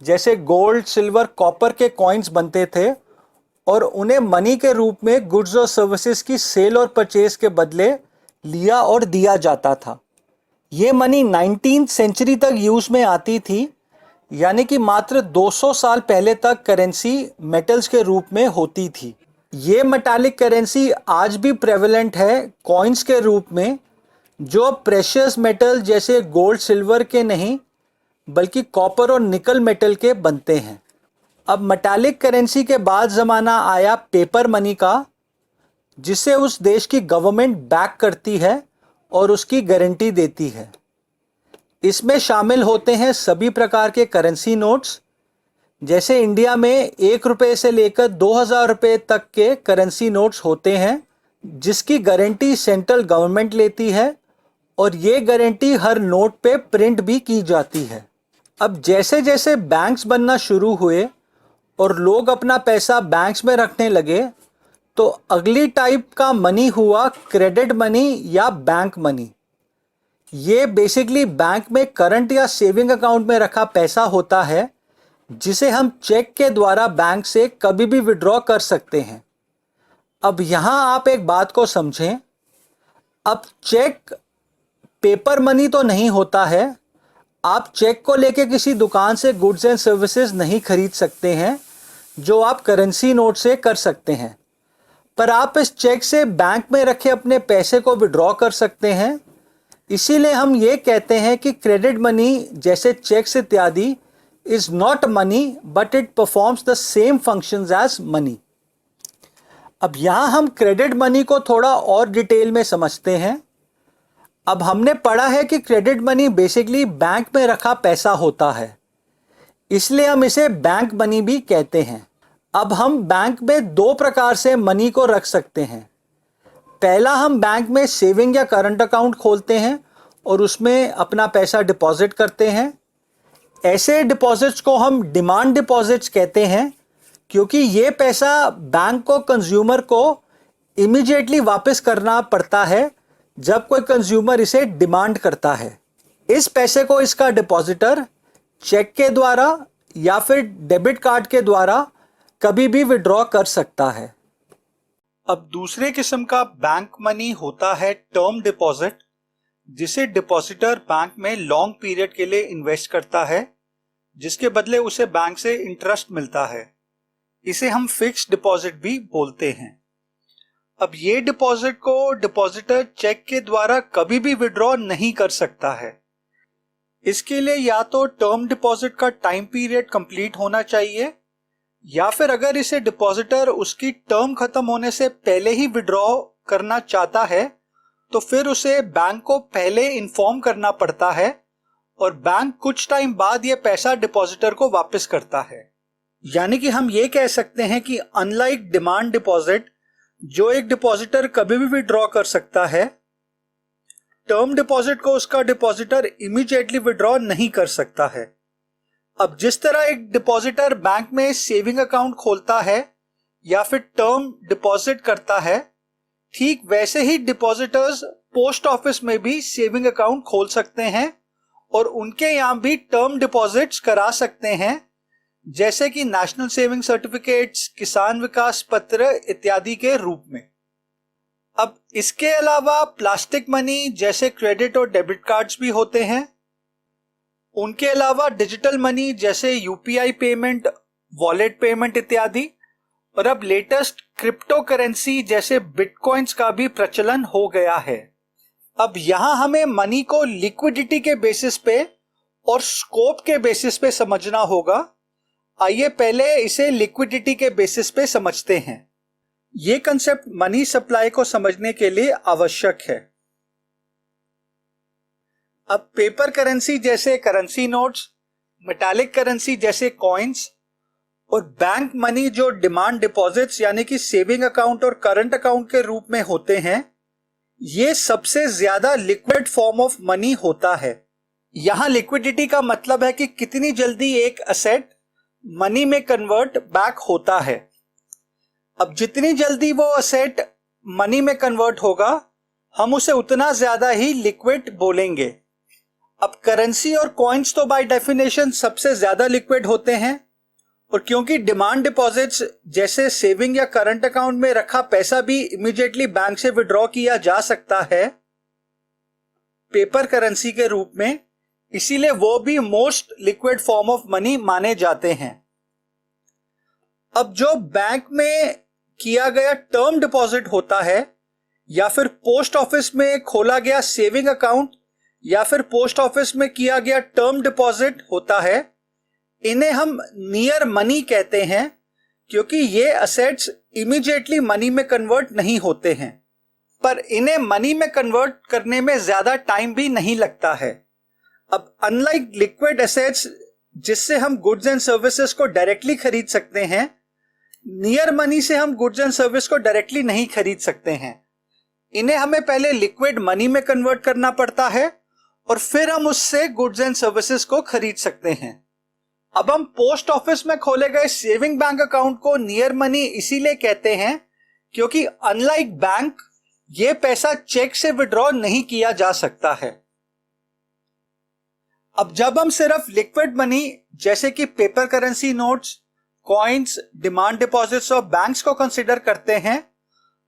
जैसे गोल्ड, सिल्वर, कॉपर के कॉइन्स बनते थे और उन्हें मनी के रूप में गुड्स और सर्विसेज की सेल और परचेज के बदले लिया और दिया जाता था। ये मनी 19th सेंचुरी तक यूज में आती थी, यानी कि मात्र 200 साल पहले तक करेंसी मेटल्स के रूप में होती थी। ये मेटालिक करेंसी आज भी प्रेवलेंट है कॉइन्स के रूप में, जो प्रेशियस मेटल जैसे गोल्ड, सिल्वर के नहीं बल्कि कॉपर और निकल मेटल के बनते हैं। अब मेटालिक करेंसी के बाद ज़माना आया पेपर मनी का, जिसे उस देश की गवर्नमेंट बैक करती है और उसकी गारंटी देती है। इसमें शामिल होते हैं सभी प्रकार के करेंसी नोट्स, जैसे इंडिया में 1 रुपये से लेकर 2000 रुपये तक के करेंसी नोट्स होते हैं, जिसकी गारंटी सेंट्रल गवर्नमेंट लेती है और ये गारंटी हर नोट पे प्रिंट भी की जाती है। अब जैसे जैसे बैंक्स बनना शुरू हुए और लोग अपना पैसा बैंक्स में रखने लगे, तो अगली टाइप का मनी हुआ क्रेडिट मनी या बैंक मनी। ये बेसिकली बैंक में करंट या सेविंग अकाउंट में रखा पैसा होता है, जिसे हम चेक के द्वारा बैंक से कभी भी विड्रॉ कर सकते हैं। अब यहाँ आप एक बात को समझें, अब चेक पेपर मनी तो नहीं होता है। आप चेक को लेके किसी दुकान से गुड्स एंड सर्विसेज नहीं खरीद सकते हैं, जो आप करेंसी नोट से कर सकते हैं, पर आप इस चेक से बैंक में रखे अपने पैसे को विड्रॉ कर सकते हैं। इसीलिए हम ये कहते हैं कि क्रेडिट मनी जैसे चेक्स इत्यादि is not money but it performs the same functions as money. अब यहाँ हम क्रेडिट मनी को थोड़ा और डिटेल में समझते हैं। अब हमने पढ़ा है कि क्रेडिट मनी बेसिकली बैंक में रखा पैसा होता है, इसलिए हम इसे बैंक मनी भी कहते हैं। अब हम बैंक में 2 प्रकार से मनी को रख सकते हैं। पहला, हम बैंक में सेविंग या करंट अकाउंट खोलते हैं और उसमें अपना पैसा डिपॉजिट करते हैं। ऐसे डिपॉजिट्स को हम डिमांड डिपॉजिट्स कहते हैं, क्योंकि ये पैसा बैंक को कंज्यूमर को इमीडिएटली वापस करना पड़ता है जब कोई कंज्यूमर इसे डिमांड करता है। इस पैसे को इसका डिपॉजिटर चेक के द्वारा या फिर डेबिट कार्ड के द्वारा कभी भी विड्रॉ कर सकता है। अब दूसरे किस्म का बैंक मनी होता है टर्म डिपॉजिट, जिसे डिपॉजिटर बैंक में लॉन्ग पीरियड के लिए इन्वेस्ट करता है, जिसके बदले उसे बैंक से इंटरेस्ट मिलता है। इसे हम फिक्स्ड डिपॉजिट भी बोलते हैं। अब ये डिपॉजिट को डिपॉजिटर चेक के द्वारा कभी भी विड्रॉ नहीं कर सकता है। इसके लिए या तो टर्म डिपॉजिट का टाइम पीरियड कंप्लीट होना चाहिए, या फिर अगर इसे डिपॉजिटर उसकी टर्म खत्म होने से पहले ही विड्रॉ करना चाहता है, तो फिर उसे बैंक को पहले इन्फॉर्म करना पड़ता है और बैंक कुछ टाइम बाद यह पैसा डिपॉजिटर को वापस करता है। यानी कि हम ये कह सकते हैं कि अनलाइक डिमांड डिपॉजिट, जो एक डिपॉजिटर कभी भी विड्रॉ कर सकता है, टर्म डिपॉजिट को उसका डिपॉजिटर इमीडिएटली विड्रॉ नहीं कर सकता है। अब जिस तरह एक डिपॉजिटर बैंक में सेविंग अकाउंट खोलता है या फिर टर्म डिपॉजिट करता है, ठीक वैसे ही डिपॉजिटर्स पोस्ट ऑफिस में भी सेविंग अकाउंट खोल सकते हैं और उनके यहां भी टर्म डिपॉजिट्स करा सकते हैं, जैसे कि नेशनल सेविंग सर्टिफिकेट्स, किसान विकास पत्र इत्यादि के रूप में। अब इसके अलावा प्लास्टिक मनी जैसे क्रेडिट और डेबिट कार्ड्स भी होते हैं। उनके अलावा डिजिटल मनी जैसे यूपीआई पेमेंट, वॉलेट पेमेंट इत्यादि, और अब लेटेस्ट क्रिप्टो करेंसी जैसे बिटकॉइंस का भी प्रचलन हो गया है। अब यहां हमें मनी को लिक्विडिटी के बेसिस पे और स्कोप के बेसिस पे समझना होगा। आइए पहले इसे लिक्विडिटी के बेसिस पे समझते हैं। ये कंसेप्ट मनी सप्लाई को समझने के लिए आवश्यक है। अब पेपर करेंसी जैसे करेंसी नोट्स मेटालिक करेंसी जैसे कॉइन्स और बैंक मनी जो डिमांड डिपॉजिट्स यानी कि सेविंग अकाउंट और करंट अकाउंट के रूप में होते हैं, ये सबसे ज्यादा लिक्विड फॉर्म ऑफ मनी होता है। यहां लिक्विडिटी का मतलब है कि कितनी जल्दी एक असेट मनी में कन्वर्ट बैक होता है। अब जितनी जल्दी वो असेट मनी में कन्वर्ट होगा, हम उसे उतना ज्यादा ही लिक्विड बोलेंगे। अब करेंसी और कॉइन्स तो बाय डेफिनेशन सबसे ज्यादा लिक्विड होते हैं, और क्योंकि डिमांड डिपॉजिट्स जैसे सेविंग या करंट अकाउंट में रखा पैसा भी इमीडिएटली बैंक से विड्रॉ किया जा सकता है पेपर करेंसी के रूप में, इसीलिए वो भी most liquid form of money माने जाते हैं। अब जो बैंक में किया गया टर्म डिपॉजिट होता है, या फिर पोस्ट ऑफिस में खोला गया सेविंग अकाउंट, या फिर पोस्ट ऑफिस में किया गया टर्म डिपॉजिट होता है, इन्हें हम नियर मनी कहते हैं, क्योंकि ये असेट्स इमीडिएटली मनी में कन्वर्ट नहीं होते हैं, पर इन्हें मनी में कन्वर्ट करने में ज्यादा टाइम भी नहीं लगता है। अब अनलाइक लिक्विड एसेट्स जिससे हम गुड्स एंड सर्विसेज को डायरेक्टली खरीद सकते हैं, नियर मनी से हम गुड्स एंड सर्विस को डायरेक्टली नहीं खरीद सकते हैं। इन्हें हमें पहले लिक्विड मनी में कन्वर्ट करना पड़ता है और फिर हम उससे गुड्स एंड सर्विसेज को खरीद सकते हैं। अब हम पोस्ट ऑफिस में खोले गए सेविंग बैंक अकाउंट को नियर मनी इसीलिए कहते हैं क्योंकि अनलाइक बैंक ये पैसा चेक से विड्रॉ नहीं किया जा सकता है। अब जब हम सिर्फ लिक्विड मनी जैसे कि paper currency notes, coins, demand deposits और बैंक्स को कंसिडर करते हैं,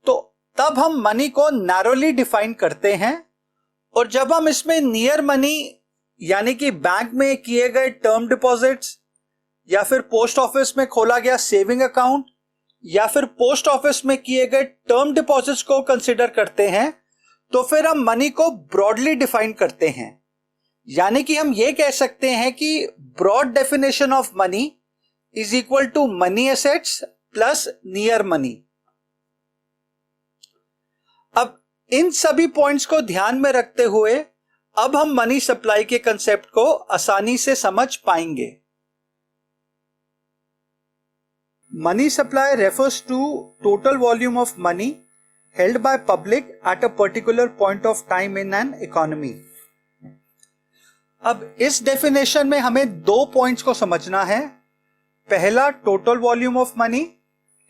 तो तब हम मनी को नैरोली डिफाइन करते हैं, और जब हम इसमें नियर मनी यानी कि बैंक में किए गए टर्म डिपॉजिट्स, या फिर पोस्ट ऑफिस में खोला गया सेविंग अकाउंट, या फिर पोस्ट ऑफिस में किए गए टर्म डिपॉजिट्स को कंसिडर करते हैं, तो फिर हम मनी को ब्रॉडली डिफाइन करते हैं। यानी कि हम ये कह सकते हैं कि broad definition of money is equal to money assets plus near money. अब इन सभी पॉइंट्स को ध्यान में रखते हुए अब हम मनी सप्लाई के कंसेप्ट को आसानी से समझ पाएंगे। Money supply refers to total volume of money held by public at a particular point of time in an economy. अब इस डेफिनेशन में हमें दो पॉइंट्स को समझना है। पहला total volume of money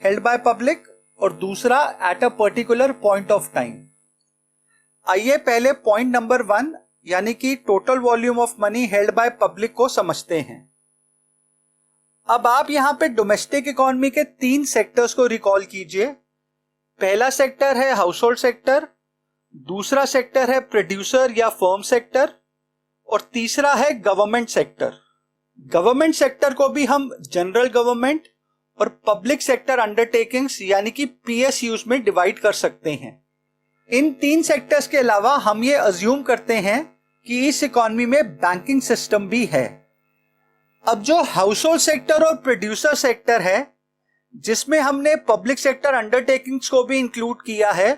held by public, और दूसरा eight a particular point of time. आइए पहले पॉइंट नंबर 1 यानी कि total volume of money held by public को समझते हैं। अब आप यहां पे डोमेस्टिक इकोनॉमी के 3 सेक्टर्स को रिकॉल कीजिए। पहला सेक्टर है हाउस होल्ड सेक्टर, दूसरा सेक्टर है प्रोड्यूसर या फर्म सेक्टर, और तीसरा है गवर्नमेंट सेक्टर। गवर्नमेंट सेक्टर को भी हम जनरल गवर्नमेंट और पब्लिक सेक्टर अंडरटेकिंग्स यानी कि पीएसयूज में डिवाइड कर सकते हैं। इन 3 सेक्टर्स के अलावा हम ये अज्यूम करते हैं कि इस इकोनॉमी में बैंकिंग सिस्टम भी है। अब जो हाउस होल्ड सेक्टर और प्रोड्यूसर सेक्टर है, जिसमें हमने पब्लिक सेक्टर अंडरटेकिंग्स को भी इंक्लूड किया है,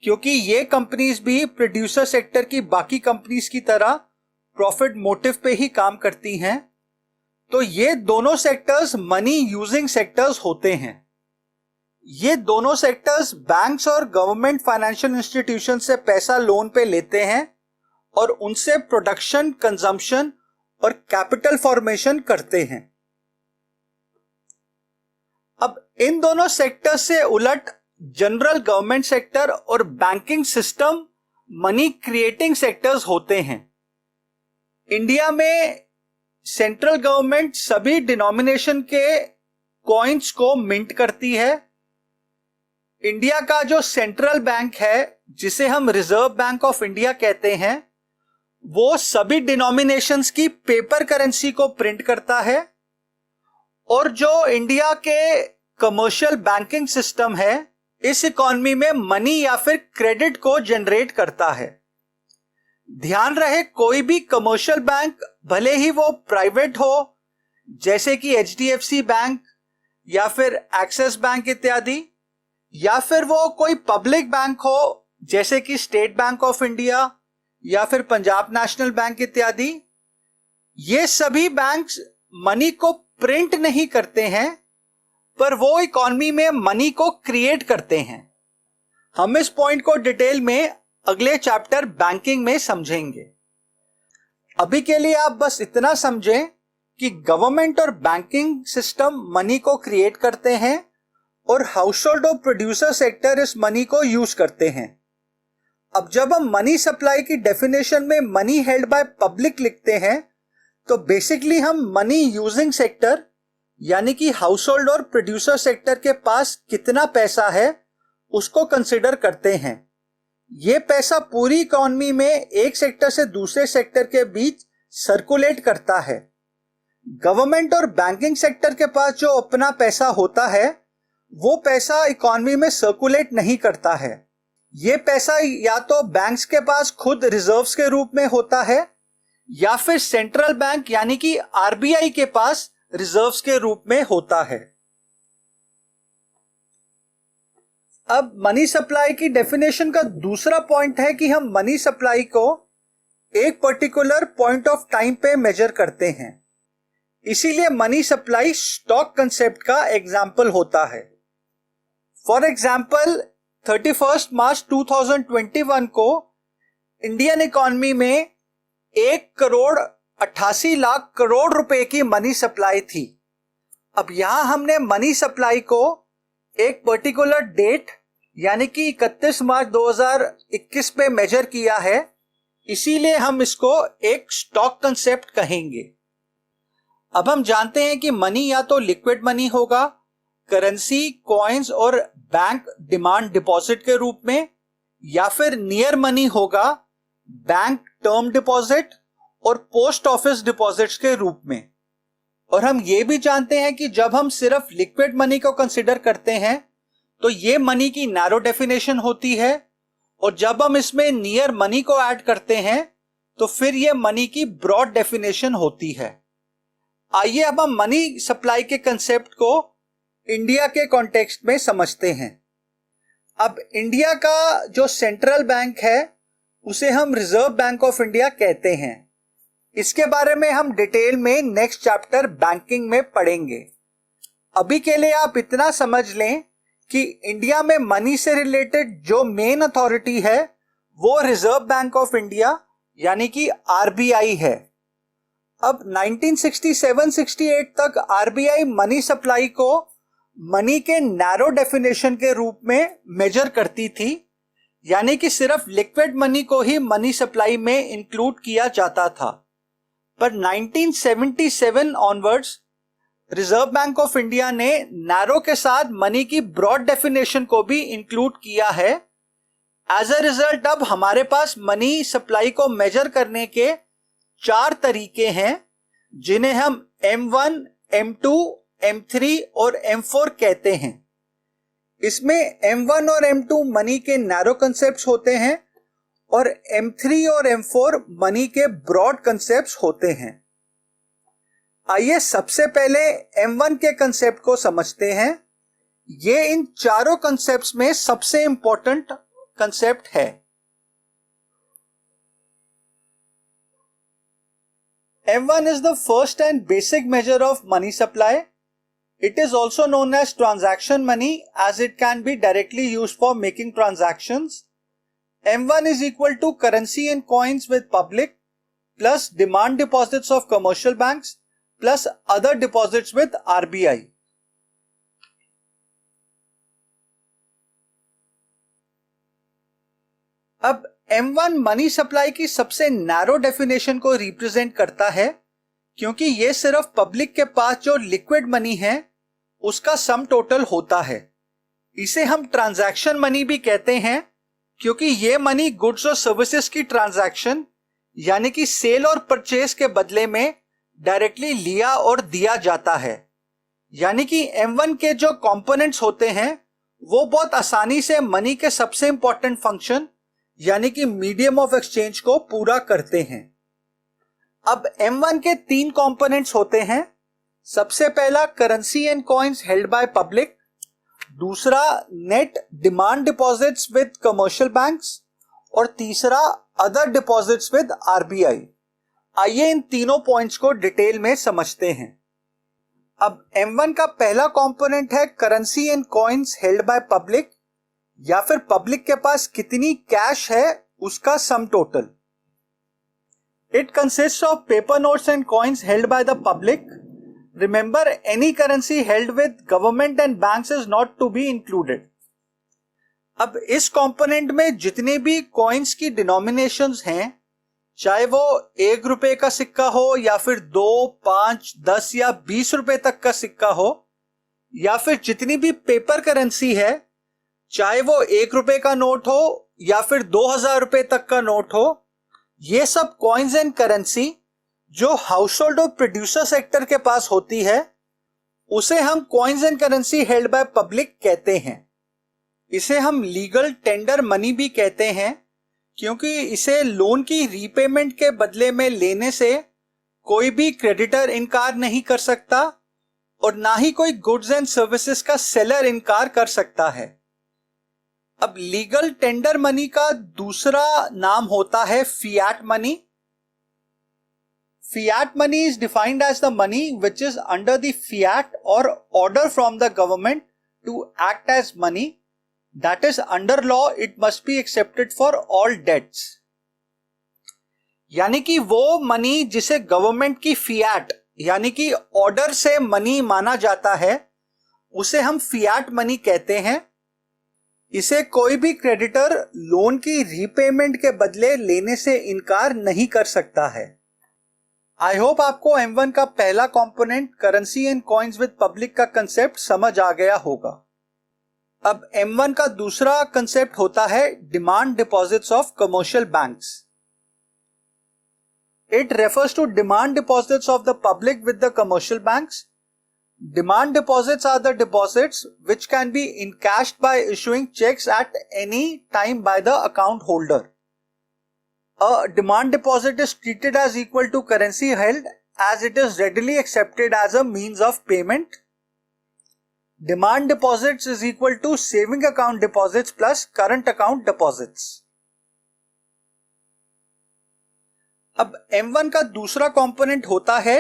क्योंकि ये कंपनीज भी प्रोड्यूसर सेक्टर की बाकी कंपनीज की तरह प्रॉफिट मोटिव पे ही काम करती हैं, तो ये दोनों सेक्टर्स मनी यूजिंग सेक्टर्स होते हैं। ये दोनों सेक्टर्स बैंक्स और गवर्नमेंट फाइनेंशियल इंस्टीट्यूशन से पैसा लोन पे लेते हैं और उनसे प्रोडक्शन, कंजम्पशन और कैपिटल फॉर्मेशन करते हैं। अब इन दोनों सेक्टर से उलट जनरल गवर्नमेंट सेक्टर और banking system money creating sectors होते हैं। इंडिया में सेंट्रल गवर्नमेंट सभी डिनोमिनेशन के कॉइन्स को मिंट करती है। इंडिया का जो सेंट्रल बैंक है, जिसे हम रिजर्व बैंक ऑफ इंडिया कहते हैं, वो सभी डिनोमिनेशंस की पेपर करेंसी को प्रिंट करता है, और जो इंडिया के कमर्शियल बैंकिंग सिस्टम है, इस इकॉनमी में मनी या फिर क्रेडिट को जनरेट करता है। ध्यान रहे, कोई भी कमर्शियल बैंक, भले ही वो प्राइवेट हो जैसे कि एचडीएफसी बैंक या फिर एक्सिस बैंक इत्यादि, या फिर वो कोई पब्लिक बैंक हो जैसे कि स्टेट बैंक ऑफ इंडिया या फिर पंजाब नेशनल बैंक इत्यादि, ये सभी बैंक्स मनी को प्रिंट नहीं करते हैं, पर वो इकॉनमी में मनी को क्रिएट करते हैं। हम इस पॉइंट को डिटेल में अगले चैप्टर बैंकिंग में समझेंगे। अभी के लिए आप बस इतना समझें कि गवर्नमेंट और बैंकिंग सिस्टम मनी को क्रिएट करते हैं और हाउस होल्ड और प्रोड्यूसर सेक्टर इस मनी को यूज करते हैं। अब जब हम मनी सप्लाई की डेफिनेशन में मनी हेल्ड बाय पब्लिक लिखते हैं, तो बेसिकली हम मनी यूजिंग सेक्टर यानी कि हाउस होल्ड और प्रोड्यूसर सेक्टर के पास कितना पैसा है उसको कंसिडर करते हैं। ये पैसा पूरी इकॉनमी में एक सेक्टर से दूसरे सेक्टर के बीच सर्कुलेट करता है। गवर्नमेंट और बैंकिंग सेक्टर के पास जो अपना पैसा होता है, वो पैसा इकॉनमी में सर्कुलेट नहीं करता है। ये पैसा या तो बैंक्स के पास खुद रिजर्व्स के रूप में होता है या फिर सेंट्रल बैंक यानी कि आरबीआई के पास रिजर्व्स के रूप में होता है। अब मनी सप्लाई की डेफिनेशन का दूसरा पॉइंट है कि हम मनी सप्लाई को एक पर्टिकुलर पॉइंट ऑफ टाइम पे मेजर करते हैं। इसीलिए मनी सप्लाई स्टॉक कंसेप्ट का एग्जाम्पल होता है। फॉर एग्जाम्पल 31 मार्च 2021 को इंडियन इकॉनमी में 1,88,00,000 करोड़ रुपए की मनी सप्लाई थी। अब यहां हमने मनी सप्लाई को एक पर्टिकुलर डेट यानी कि 31 मार्च 2021 पे मेजर किया है, इसीलिए हम इसको एक स्टॉक कंसेप्ट कहेंगे। अब हम जानते हैं कि मनी या तो लिक्विड मनी होगा, करेंसी, कॉइन्स और बैंक डिमांड डिपॉजिट के रूप में, या फिर नियर मनी होगा बैंक टर्म डिपॉजिट और पोस्ट ऑफिस डिपॉजिट्स के रूप में। और हम ये भी जानते हैं कि जब हम सिर्फ लिक्विड मनी को कंसिडर करते हैं तो ये मनी की नैरो डेफिनेशन होती है, और जब हम इसमें नियर मनी को ऐड करते हैं तो फिर ये मनी की ब्रॉड डेफिनेशन होती है। आइए अब हम मनी सप्लाई के कंसेप्ट को इंडिया के कॉन्टेक्स्ट में समझते हैं। अब इंडिया का जो सेंट्रल बैंक है उसे हम रिजर्व बैंक ऑफ इंडिया कहते हैं। इसके बारे में हम डिटेल में नेक्स्ट चैप्टर बैंकिंग में पढ़ेंगे। अभी के लिए आप इतना समझ लें कि इंडिया में मनी से रिलेटेड जो मेन अथॉरिटी है वो रिजर्व बैंक ऑफ इंडिया यानी कि आरबीआई है। अब 1967-68 तक आरबीआई मनी सप्लाई को मनी के नैरो डेफिनेशन के रूप में मेजर करती थी, यानी कि सिर्फ लिक्विड मनी को ही मनी सप्लाई में इंक्लूड किया जाता था। पर 1977 onwards reserve bank of India ने नैरो के साथ मनी की ब्रॉड डेफिनेशन को भी इंक्लूड किया है। एज अ रिजल्ट अब हमारे पास मनी सप्लाई को मेजर करने के 4 तरीके हैं, जिन्हें हम M1, M2, M3 और M4 कहते हैं। इसमें M1 और M2 मनी के नैरो कंसेप्ट्स होते हैं और M3 और M4 मनी के ब्रॉड कंसेप्ट्स होते हैं। आइए सबसे पहले M1 के कंसेप्ट को समझते हैं। ये इन चारों कंसेप्ट्स में सबसे इंपॉर्टेंट कंसेप्ट है। M1 is the first and basic measure of money supply. It is also known as transaction money as it can be directly used for making transactions. M1 is equal to currency and coins with public plus demand deposits of commercial banks plus other deposits with RBI. अब M1 मनी सप्लाई की सबसे नैरो डेफिनेशन को रिप्रेजेंट करता है, क्योंकि ये सिर्फ पब्लिक के पास जो लिक्विड मनी है उसका सम टोटल होता है। इसे हम ट्रांजैक्शन मनी भी कहते हैं, क्योंकि ये मनी गुड्स और सर्विसेज की ट्रांजैक्शन यानी कि सेल और परचेज के बदले में डायरेक्टली लिया और दिया जाता है। यानी कि M1 के जो कंपोनेंट्स होते हैं वो बहुत आसानी से मनी के सबसे इंपॉर्टेंट फंक्शन यानी कि मीडियम ऑफ एक्सचेंज को पूरा करते हैं। अब M1 के 3 कंपोनेंट्स होते हैं। सबसे पहला currency and coins held by public, दूसरा net demand deposits with commercial banks और तीसरा अदर डिपॉजिट्स विद आरबीआई। आइए इन तीनों पॉइंट्स को डिटेल में समझते हैं। अब M1 का पहला कंपोनेंट है currency and coins held by public, या फिर पब्लिक के पास कितनी कैश है उसका sum total. It consists of paper notes and coins held by the public. Remember, any currency held with government and banks is not to be included. अब इस कंपोनेंट में जितने भी कॉइन्स की डिनोमिनेशंस हैं, चाहे वो 1 रुपए का सिक्का हो या फिर 2, 5, 10 या 20 रुपए तक का सिक्का हो, या फिर जितनी भी पेपर करेंसी है, चाहे वो 1 रुपए का नोट हो या फिर 2000 रुपए तक का नोट हो, ये सब कॉइन्स एंड करेंसी जो हाउस होल्ड और प्रोड्यूसर सेक्टर के पास होती है, उसे हम coins and currency held by public कहते हैं। इसे हम लीगल टेंडर मनी भी कहते हैं, क्योंकि इसे लोन की रीपेमेंट के बदले में लेने से कोई भी क्रेडिटर इनकार नहीं कर सकता और ना ही कोई गुड्स एंड सर्विसेज का सेलर इनकार कर सकता है। अब लीगल टेंडर मनी का दूसरा नाम होता है fiat money. Fiat money is defined as the money which is under the fiat or order from the government to act as money. That is, under law it must be accepted for all debts. यानी कि वो मनी जिसे गवर्नमेंट की फिएट यानी कि ऑर्डर से मनी माना जाता है, उसे हम फिएट मनी कहते हैं। इसे कोई भी क्रेडिटर लोन की रीपेमेंट के बदले लेने से इनकार नहीं कर सकता है। आई होप आपको M1 का पहला component currency and coins with public का कंसेप्ट समझ आ गया होगा। अब M1 का दूसरा कंसेप्ट होता है demand deposits of commercial banks. It refers to demand deposits of the public with the commercial banks. Demand deposits are the deposits which can be encashed by issuing checks at any time by the account holder. A demand deposit is treated as equal to currency held as it is readily accepted as a means of payment. Demand deposits is equal to saving account deposits plus current account deposits. अब M1 का दूसरा कंपोनेंट होता है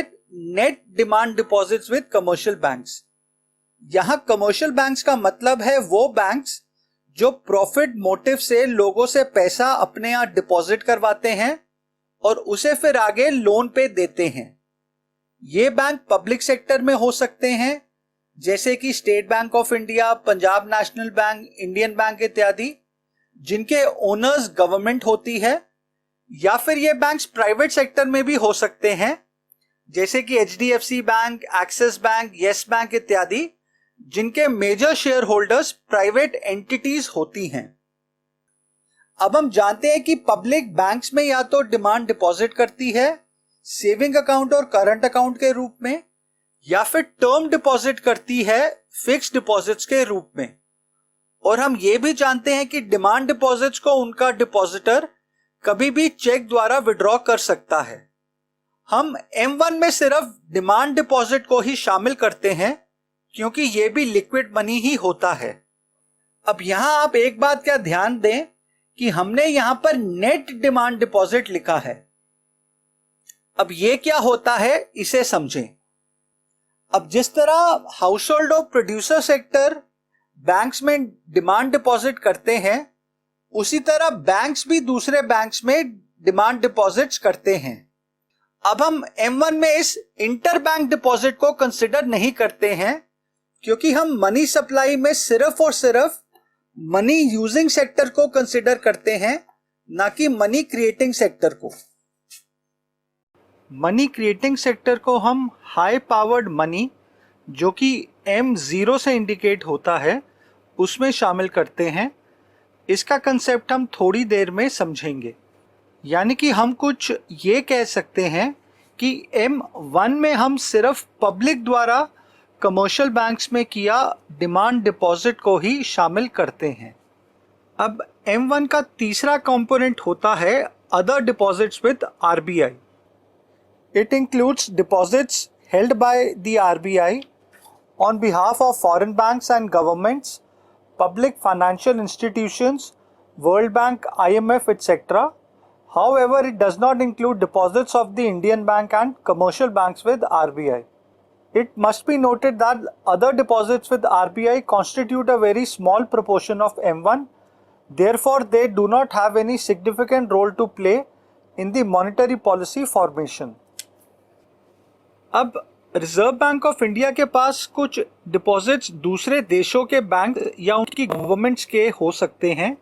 net demand deposits with commercial banks. यहां कमर्शियल बैंक्स का मतलब है वो बैंक्स जो प्रॉफिट मोटिव से लोगों से पैसा अपने यहां डिपॉजिट करवाते हैं और उसे फिर आगे लोन पे देते हैं। ये बैंक पब्लिक सेक्टर में हो सकते हैं, जैसे कि state bank of India, Punjab national bank, Indian bank इत्यादि, जिनके ओनर्स गवर्नमेंट होती है, या फिर ये बैंक्स प्राइवेट सेक्टर में भी हो सकते हैं, जैसे कि HDFC bank, Axis bank, Yes bank इत्यादि, जिनके major share holders private entities होती हैं। अब हम जानते हैं कि पब्लिक बैंक्स में या तो डिमांड डिपॉजिट करती है सेविंग अकाउंट और करंट अकाउंट के रूप में, या फिर टर्म डिपॉजिट करती है फिक्स्ड डिपॉजिट्स के रूप में। और हम ये भी जानते हैं कि डिमांड डिपॉजिट्स को उनका डिपॉजिटर कभी भी चेक द्वारा विड्रॉ कर सकता है। हम M1 में सिर्फ डिमांड डिपॉजिट को ही शामिल करते हैं, क्योंकि यह भी लिक्विड मनी ही होता है। अब यहां आप एक बात का ध्यान दें कि हमने यहां पर नेट डिमांड डिपॉजिट लिखा है। अब यह क्या होता है इसे समझें। अब जिस तरह हाउस होल्ड और प्रोड्यूसर सेक्टर बैंक्स में डिमांड डिपॉजिट करते हैं, उसी तरह बैंक्स भी दूसरे बैंक्स में डिमांड डिपॉजिट्स करते हैं। अब हम M1 में इस इंटर बैंक डिपॉजिट को कंसिडर नहीं करते हैं, क्योंकि हम मनी सप्लाई में सिर्फ और सिर्फ मनी यूजिंग सेक्टर को कंसिडर करते हैं, ना कि मनी क्रिएटिंग सेक्टर को। मनी क्रिएटिंग सेक्टर को हम हाई पावर्ड मनी, जो कि M0 से इंडिकेट होता है, उसमें शामिल करते हैं। इसका कंसेप्ट हम थोड़ी देर में समझेंगे। यानी कि हम कुछ ये कह सकते हैं कि M1 में हम सिर्फ पब्लिक द्वारा कमर्शियल बैंक्स में किया डिमांड डिपॉजिट को ही शामिल करते हैं। अब M1 का तीसरा कंपोनेंट होता है other deposits with RBI। It includes deposits held by the RBI on behalf of foreign banks and governments, public financial institutions, world bank, IMF, etc., However, it does not include deposits of the Indian Bank and commercial banks with RBI. It must be noted that other deposits with RBI constitute a very small proportion of M1. Therefore, they do not have any significant role to play in the monetary policy formation. अब रिजर्व बैंक ऑफ इंडिया के पास कुछ डिपॉजिट्स दूसरे देशों के बैंक या उनकी गवर्नमेंट्स के हो सकते हैं।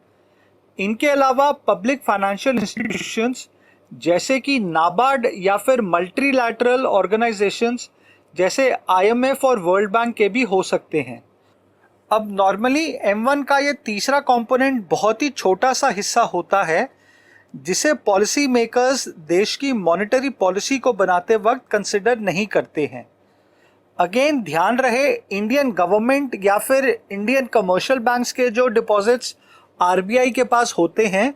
इनके अलावा पब्लिक फाइनेंशियल इंस्टीट्यूशंस जैसे कि नाबार्ड या फिर मल्टीलैटरल ऑर्गेनाइजेशंस जैसे IMF और वर्ल्ड बैंक के भी हो सकते हैं। अब नॉर्मली M1 का ये तीसरा कंपोनेंट बहुत ही छोटा सा हिस्सा होता है जिसे पॉलिसी मेकर्स देश की मॉनेटरी पॉलिसी को बनाते वक्त कंसिडर नहीं करते हैं। अगेन ध्यान रहे, इंडियन गवर्नमेंट या फिर इंडियन कमर्शियल बैंक्स के जो डिपॉजिट्स RBI के पास होते हैं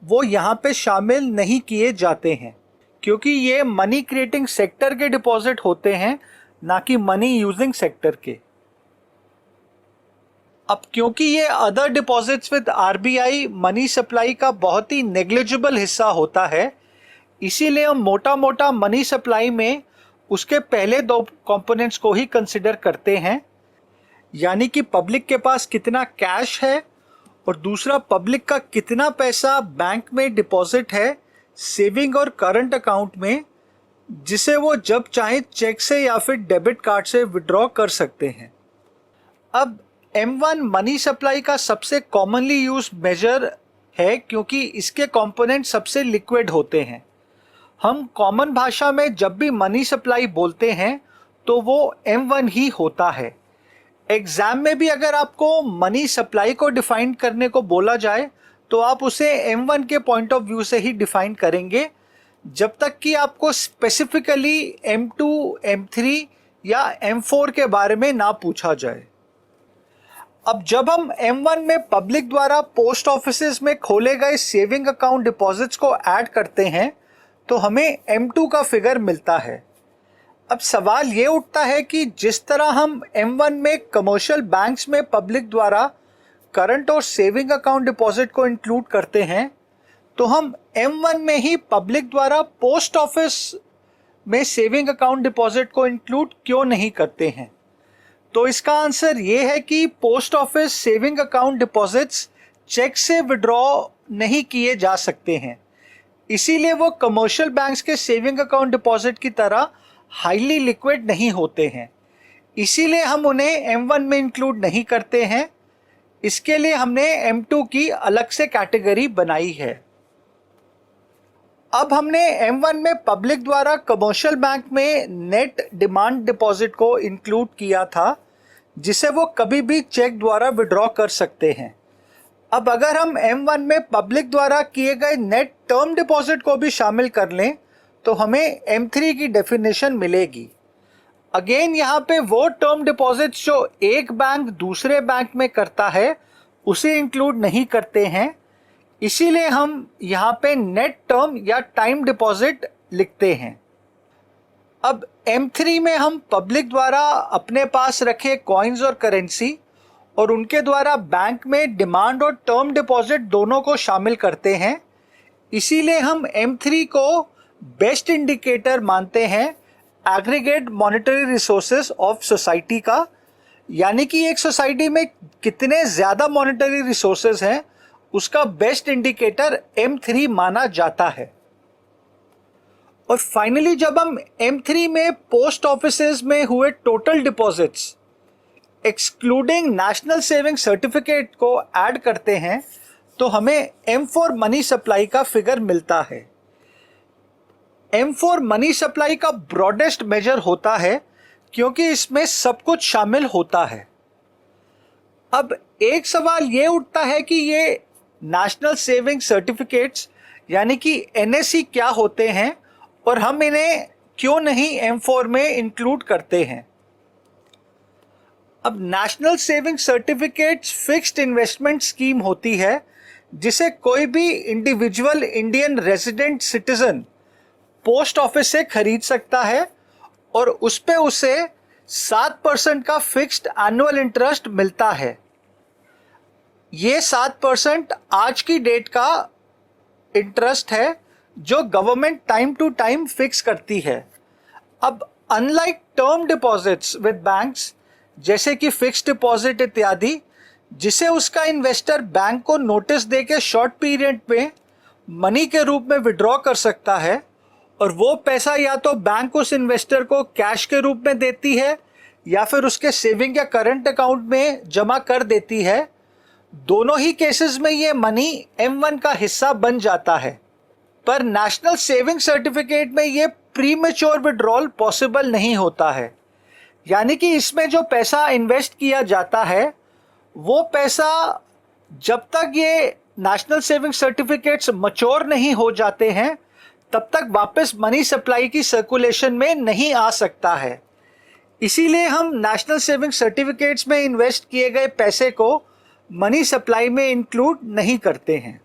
वो यहाँ पे शामिल नहीं किए जाते हैं क्योंकि ये मनी क्रिएटिंग सेक्टर के डिपॉजिट होते हैं, ना कि मनी यूजिंग सेक्टर के। अब क्योंकि ये other deposits with RBI money supply का बहुत ही नेग्लिजिबल हिस्सा होता है, इसीलिए हम मोटा मोटा मनी सप्लाई में उसके पहले दो कंपोनेंट्स को ही कंसिडर करते हैं, यानी कि पब्लिक के पास कितना कैश है और दूसरा पब्लिक का कितना पैसा बैंक में डिपॉजिट है सेविंग और करंट अकाउंट में, जिसे वो जब चाहे चेक से या फिर डेबिट कार्ड से विड्रॉ कर सकते हैं। अब M1 मनी सप्लाई का सबसे कॉमनली यूज मेजर है क्योंकि इसके कंपोनेंट सबसे लिक्विड होते हैं। हम कॉमन भाषा में जब भी मनी सप्लाई बोलते हैं तो वो M1 ही होता है। एग्जाम में भी अगर आपको मनी सप्लाई को डिफाइन करने को बोला जाए तो आप उसे M1 के पॉइंट ऑफ व्यू से ही डिफाइन करेंगे, जब तक कि आपको स्पेसिफिकली M2, M3 या M4 के बारे में ना पूछा जाए। अब जब हम M1 में पब्लिक द्वारा पोस्ट ऑफिसेज में खोले गए सेविंग अकाउंट डिपॉजिट्स को ऐड करते हैं तो हमें M2 का फिगर मिलता है। अब सवाल ये उठता है कि जिस तरह हम M1 में कमर्शियल बैंक्स में पब्लिक द्वारा करंट और सेविंग अकाउंट डिपॉजिट को इंक्लूड करते हैं, तो हम M1 में ही पब्लिक द्वारा पोस्ट ऑफिस में सेविंग अकाउंट डिपॉजिट को इंक्लूड क्यों नहीं करते हैं? तो इसका आंसर ये है कि post office saving account deposits cheque से विड्रॉ नहीं किए जा सकते हैं, इसीलिए वो कमर्शियल बैंक्स के सेविंग अकाउंट डिपॉजिट की तरह हाईली लिक्विड नहीं होते हैं, इसीलिए हम उन्हें M1 में इंक्लूड नहीं करते हैं। इसके लिए हमने M2 की अलग से कैटेगरी बनाई है। अब हमने M1 में पब्लिक द्वारा कमर्शियल बैंक में नेट डिमांड डिपॉजिट को इंक्लूड किया था, जिसे वो कभी भी चेक द्वारा विड्रॉ कर सकते हैं। अब अगर हम M1 में पब्लिक द्वारा किए गए नेट टर्म डिपॉजिट को भी शामिल कर लें तो हमें M3 की डेफिनेशन मिलेगी। अगेन यहाँ पे वो टर्म डिपॉजिट्स जो एक बैंक दूसरे बैंक में करता है उसे इंक्लूड नहीं करते हैं, इसीलिए हम यहाँ पे नेट टर्म या टाइम डिपॉजिट लिखते हैं। अब M3 में हम पब्लिक द्वारा अपने पास रखे कॉइन्स और करेंसी और उनके द्वारा बैंक में डिमांड और टर्म डिपॉजिट दोनों को शामिल करते हैं, इसीलिए हम M3 को बेस्ट इंडिकेटर मानते हैं aggregate monetary resources of society का, यानी कि एक सोसाइटी में कितने ज़्यादा मॉनेटरी रिसोर्सेज हैं उसका बेस्ट इंडिकेटर M3 माना जाता है। और फाइनली जब हम M3 में पोस्ट ऑफिसेज में हुए total deposits excluding national saving certificate को ऐड करते हैं तो हमें M4 मनी सप्लाई का फिगर मिलता है। M4 मनी सप्लाई का ब्रॉडेस्ट मेजर होता है क्योंकि इसमें सब कुछ शामिल होता है। अब एक सवाल ये उठता है कि ये नेशनल सेविंग सर्टिफिकेट्स यानी कि NSC क्या होते हैं और हम इन्हें क्यों नहीं M4 में इंक्लूड करते हैं? अब national saving certificates fixed investment scheme होती है जिसे कोई भी individual Indian resident citizen post office से खरीद सकता है और उस पे उसे 7% का फिक्स्ड एनुअल इंटरेस्ट मिलता है। ये 7% आज की डेट का इंटरेस्ट है जो government time to time fix करती है। अब unlike term deposits with banks, जैसे कि फिक्स्ड डिपॉजिट इत्यादि, जिसे उसका इन्वेस्टर बैंक को नोटिस देके शॉर्ट पीरियड में मनी के रूप में विड्रॉ कर सकता है, और वो पैसा या तो बैंक उस इन्वेस्टर को कैश के रूप में देती है या फिर उसके सेविंग या करंट अकाउंट में जमा कर देती है। दोनों ही केसेस में ये मनी M1 का हिस्सा बन जाता है। पर नेशनल सेविंग सर्टिफिकेट में ये प्रीमेच्योर विड्रॉल पॉसिबल नहीं होता है, यानी कि इसमें जो पैसा इन्वेस्ट किया जाता है वो पैसा जब तक ये नेशनल सेविंग सर्टिफिकेट्स मैच्योर नहीं हो जाते हैं तब तक वापस मनी सप्लाई की सर्कुलेशन में नहीं आ सकता है। इसीलिए हम नेशनल सेविंग सर्टिफिकेट्स में इन्वेस्ट किए गए पैसे को मनी सप्लाई में इंक्लूड नहीं करते हैं।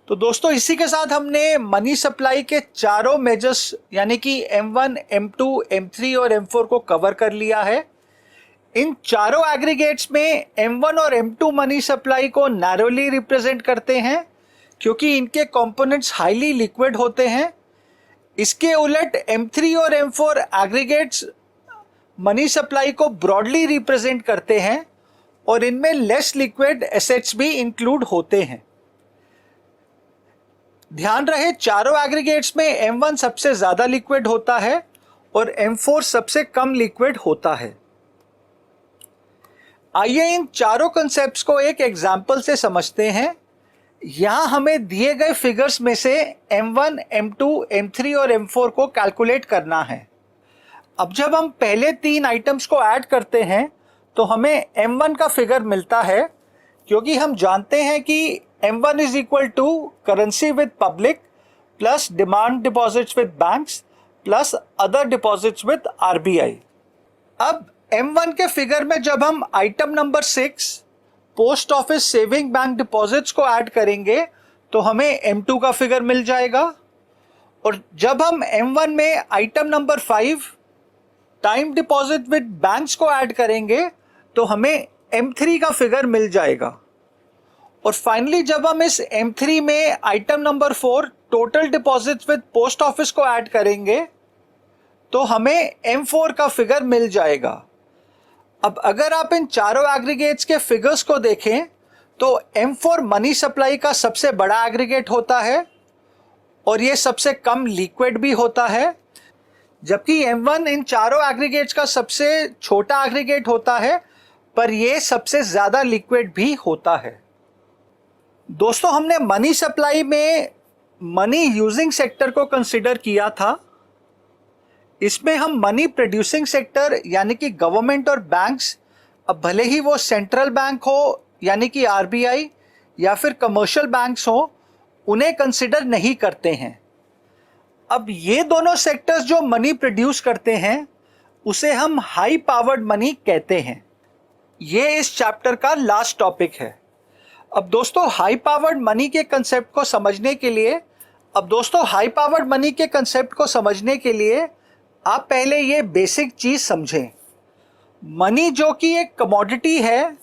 तो दोस्तों, इसी के साथ हमने मनी सप्लाई के चारों मेजर्स यानी कि M1, M2, M3 और M4 को कवर कर लिया है। इन चारों एग्रीगेट्स में M1 और M2 मनी सप्लाई को नैरोली रिप्रेजेंट करते हैं क्योंकि इनके कंपोनेंट्स हाईली लिक्विड होते हैं। इसके उलट M3 और M4 एग्रीगेट्स मनी सप्लाई को ब्रॉडली रिप्रेजेंट करते हैं और इनमें लेस लिक्विड एसेट्स भी इंक्लूड होते हैं। ध्यान रहे, चारों एग्रीगेट्स में M1 सबसे ज्यादा लिक्विड होता है और M4 सबसे कम लिक्विड होता है। आइए इन चारों कॉन्सेप्ट्स को एक एग्जाम्पल से समझते हैं। यहां हमें दिए गए फिगर्स में से M1, M2, M3 और M4 को कैलकुलेट करना है। अब जब हम पहले तीन आइटम्स को ऐड करते हैं तो हमें M1 का फिगर मिलता है, क्योंकि हम जानते हैं कि M1 is equal to currency with public plus demand deposits with banks plus other deposits with RBI। अब M1 के फिगर में जब हम item number 6 post office saving bank deposits को ऐड करेंगे तो हमें M2 का फिगर मिल जाएगा, और जब हम M1 में item number 5 time deposit with banks को ऐड करेंगे तो हमें M3 का फिगर मिल जाएगा। और फाइनली जब हम इस M3 में item number 4 total deposit with post office को ऐड करेंगे तो हमें M4 का फिगर मिल जाएगा। अब अगर आप इन चारों एग्रीगेट्स के फिगर्स को देखें तो M4 मनी सप्लाई का सबसे बड़ा एग्रीगेट होता है और ये सबसे कम लिक्विड भी होता है, जबकि M1 इन चारों एग्रीगेट्स का सबसे छोटा एग्रीगेट होता है, पर ये सबसे ज्यादा लिक्विड भी होता है। दोस्तों, हमने मनी सप्लाई में मनी यूजिंग सेक्टर को कंसिडर किया था। इसमें हम मनी प्रोड्यूसिंग सेक्टर यानी कि गवर्नमेंट और बैंक्स, अब भले ही वो सेंट्रल बैंक हो यानी कि RBI या फिर कमर्शियल बैंक्स हो, उन्हें कंसिडर नहीं करते हैं। अब ये दोनों सेक्टर्स जो मनी प्रोड्यूस करते हैं उसे हम हाई पावर्ड मनी कहते हैं। ये इस चैप्टर का लास्ट टॉपिक है। अब दोस्तों, हाई पावर्ड मनी के कंसेप्ट को समझने के लिए आप पहले ये बेसिक चीज समझें। मनी जो कि एक कमोडिटी है,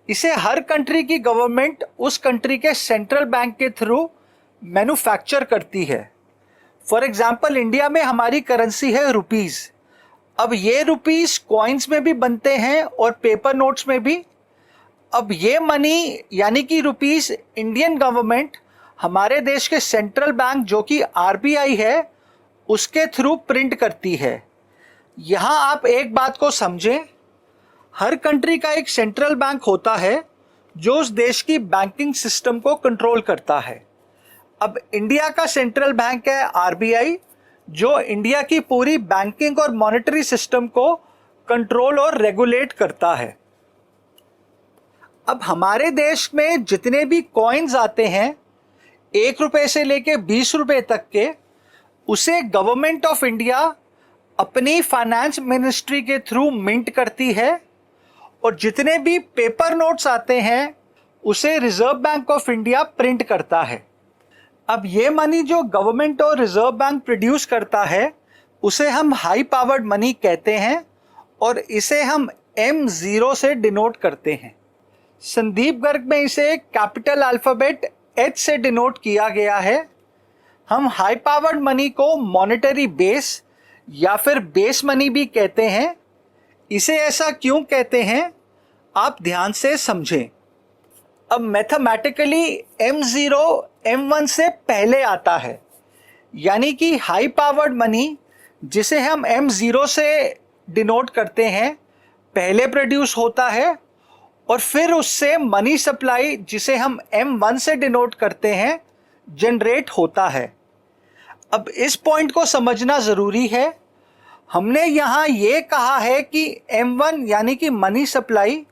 इसे हर कंट्री की गवर्नमेंट उस कंट्री के सेंट्रल बैंक के थ्रू मैन्युफैक्चर करती है। फॉर एग्जाम्पल, इंडिया में हमारी करेंसी है रुपीज। अब ये रुपीज कॉइन्स में भी बनते हैं और पेपर नोट्स में भी। अब ये मनी यानी कि रुपीस इंडियन गवर्नमेंट हमारे देश के सेंट्रल बैंक जो कि RBI है उसके थ्रू प्रिंट करती है। यहां आप एक बात को समझें, हर कंट्री का एक सेंट्रल बैंक होता है जो उस देश की बैंकिंग सिस्टम को कंट्रोल करता है। अब इंडिया का सेंट्रल बैंक है RBI, जो इंडिया की पूरी बैंकिंग और मॉनेटरी सिस्टम को कंट्रोल और रेगुलेट करता है। अब हमारे देश में जितने भी कॉइन्स आते हैं 1 रुपए से लेके 20 रुपए तक के, उसे गवर्नमेंट ऑफ इंडिया अपनी फाइनेंस मिनिस्ट्री के थ्रू मिंट करती है, और जितने भी पेपर नोट्स आते हैं उसे reserve bank of India print करता है। अब ये मनी जो गवर्नमेंट और रिजर्व बैंक प्रोड्यूस करता है उसे हम हाई पावर्ड मनी कहते हैं और इसे हम M0 से डिनोट करते हैं। संदीप गर्ग में इसे कैपिटल अल्फाबेट H से डिनोट किया गया है। हम हाई पावर्ड मनी को मॉनेटरी बेस या फिर बेस मनी भी कहते हैं। इसे ऐसा क्यों कहते हैं, आप ध्यान से समझें। अब मैथमेटिकली M0 M1 से पहले आता है, यानी कि हाई पावर्ड मनी जिसे हम M0 से डिनोट करते हैं पहले प्रोड्यूस होता है और फिर उससे मनी सप्लाई जिसे हम M1 से डिनोट करते हैं जनरेट होता है। अब इस पॉइंट को समझना ज़रूरी है। हमने यहाँ ये कहा है कि M1 यानी कि मनी सप्लाई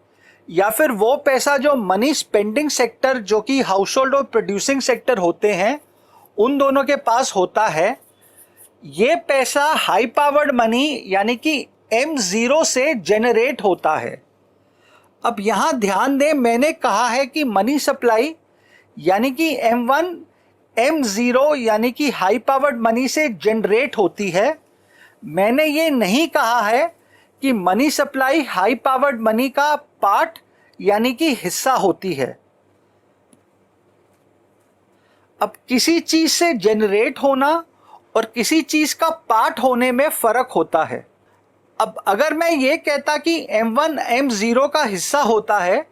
या फिर वो पैसा जो मनी स्पेंडिंग सेक्टर जो कि हाउस होल्ड और प्रोड्यूसिंग सेक्टर होते हैं उन दोनों के पास होता है, ये पैसा हाई पावर्ड मनी यानी कि M0 से जनरेट होता है। अब यहाँ ध्यान दें, मैंने कहा है कि मनी सप्लाई यानी कि M1 M0 यानी कि हाई पावर्ड मनी से जनरेट होती है। मैंने ये नहीं कहा है कि money supply high powered money का पार्ट यानी कि हिस्सा होती है। अब किसी चीज से जनरेट होना और किसी चीज का पार्ट होने में फर्क होता है। अब अगर मैं ये कहता कि M1 M0 का हिस्सा होता है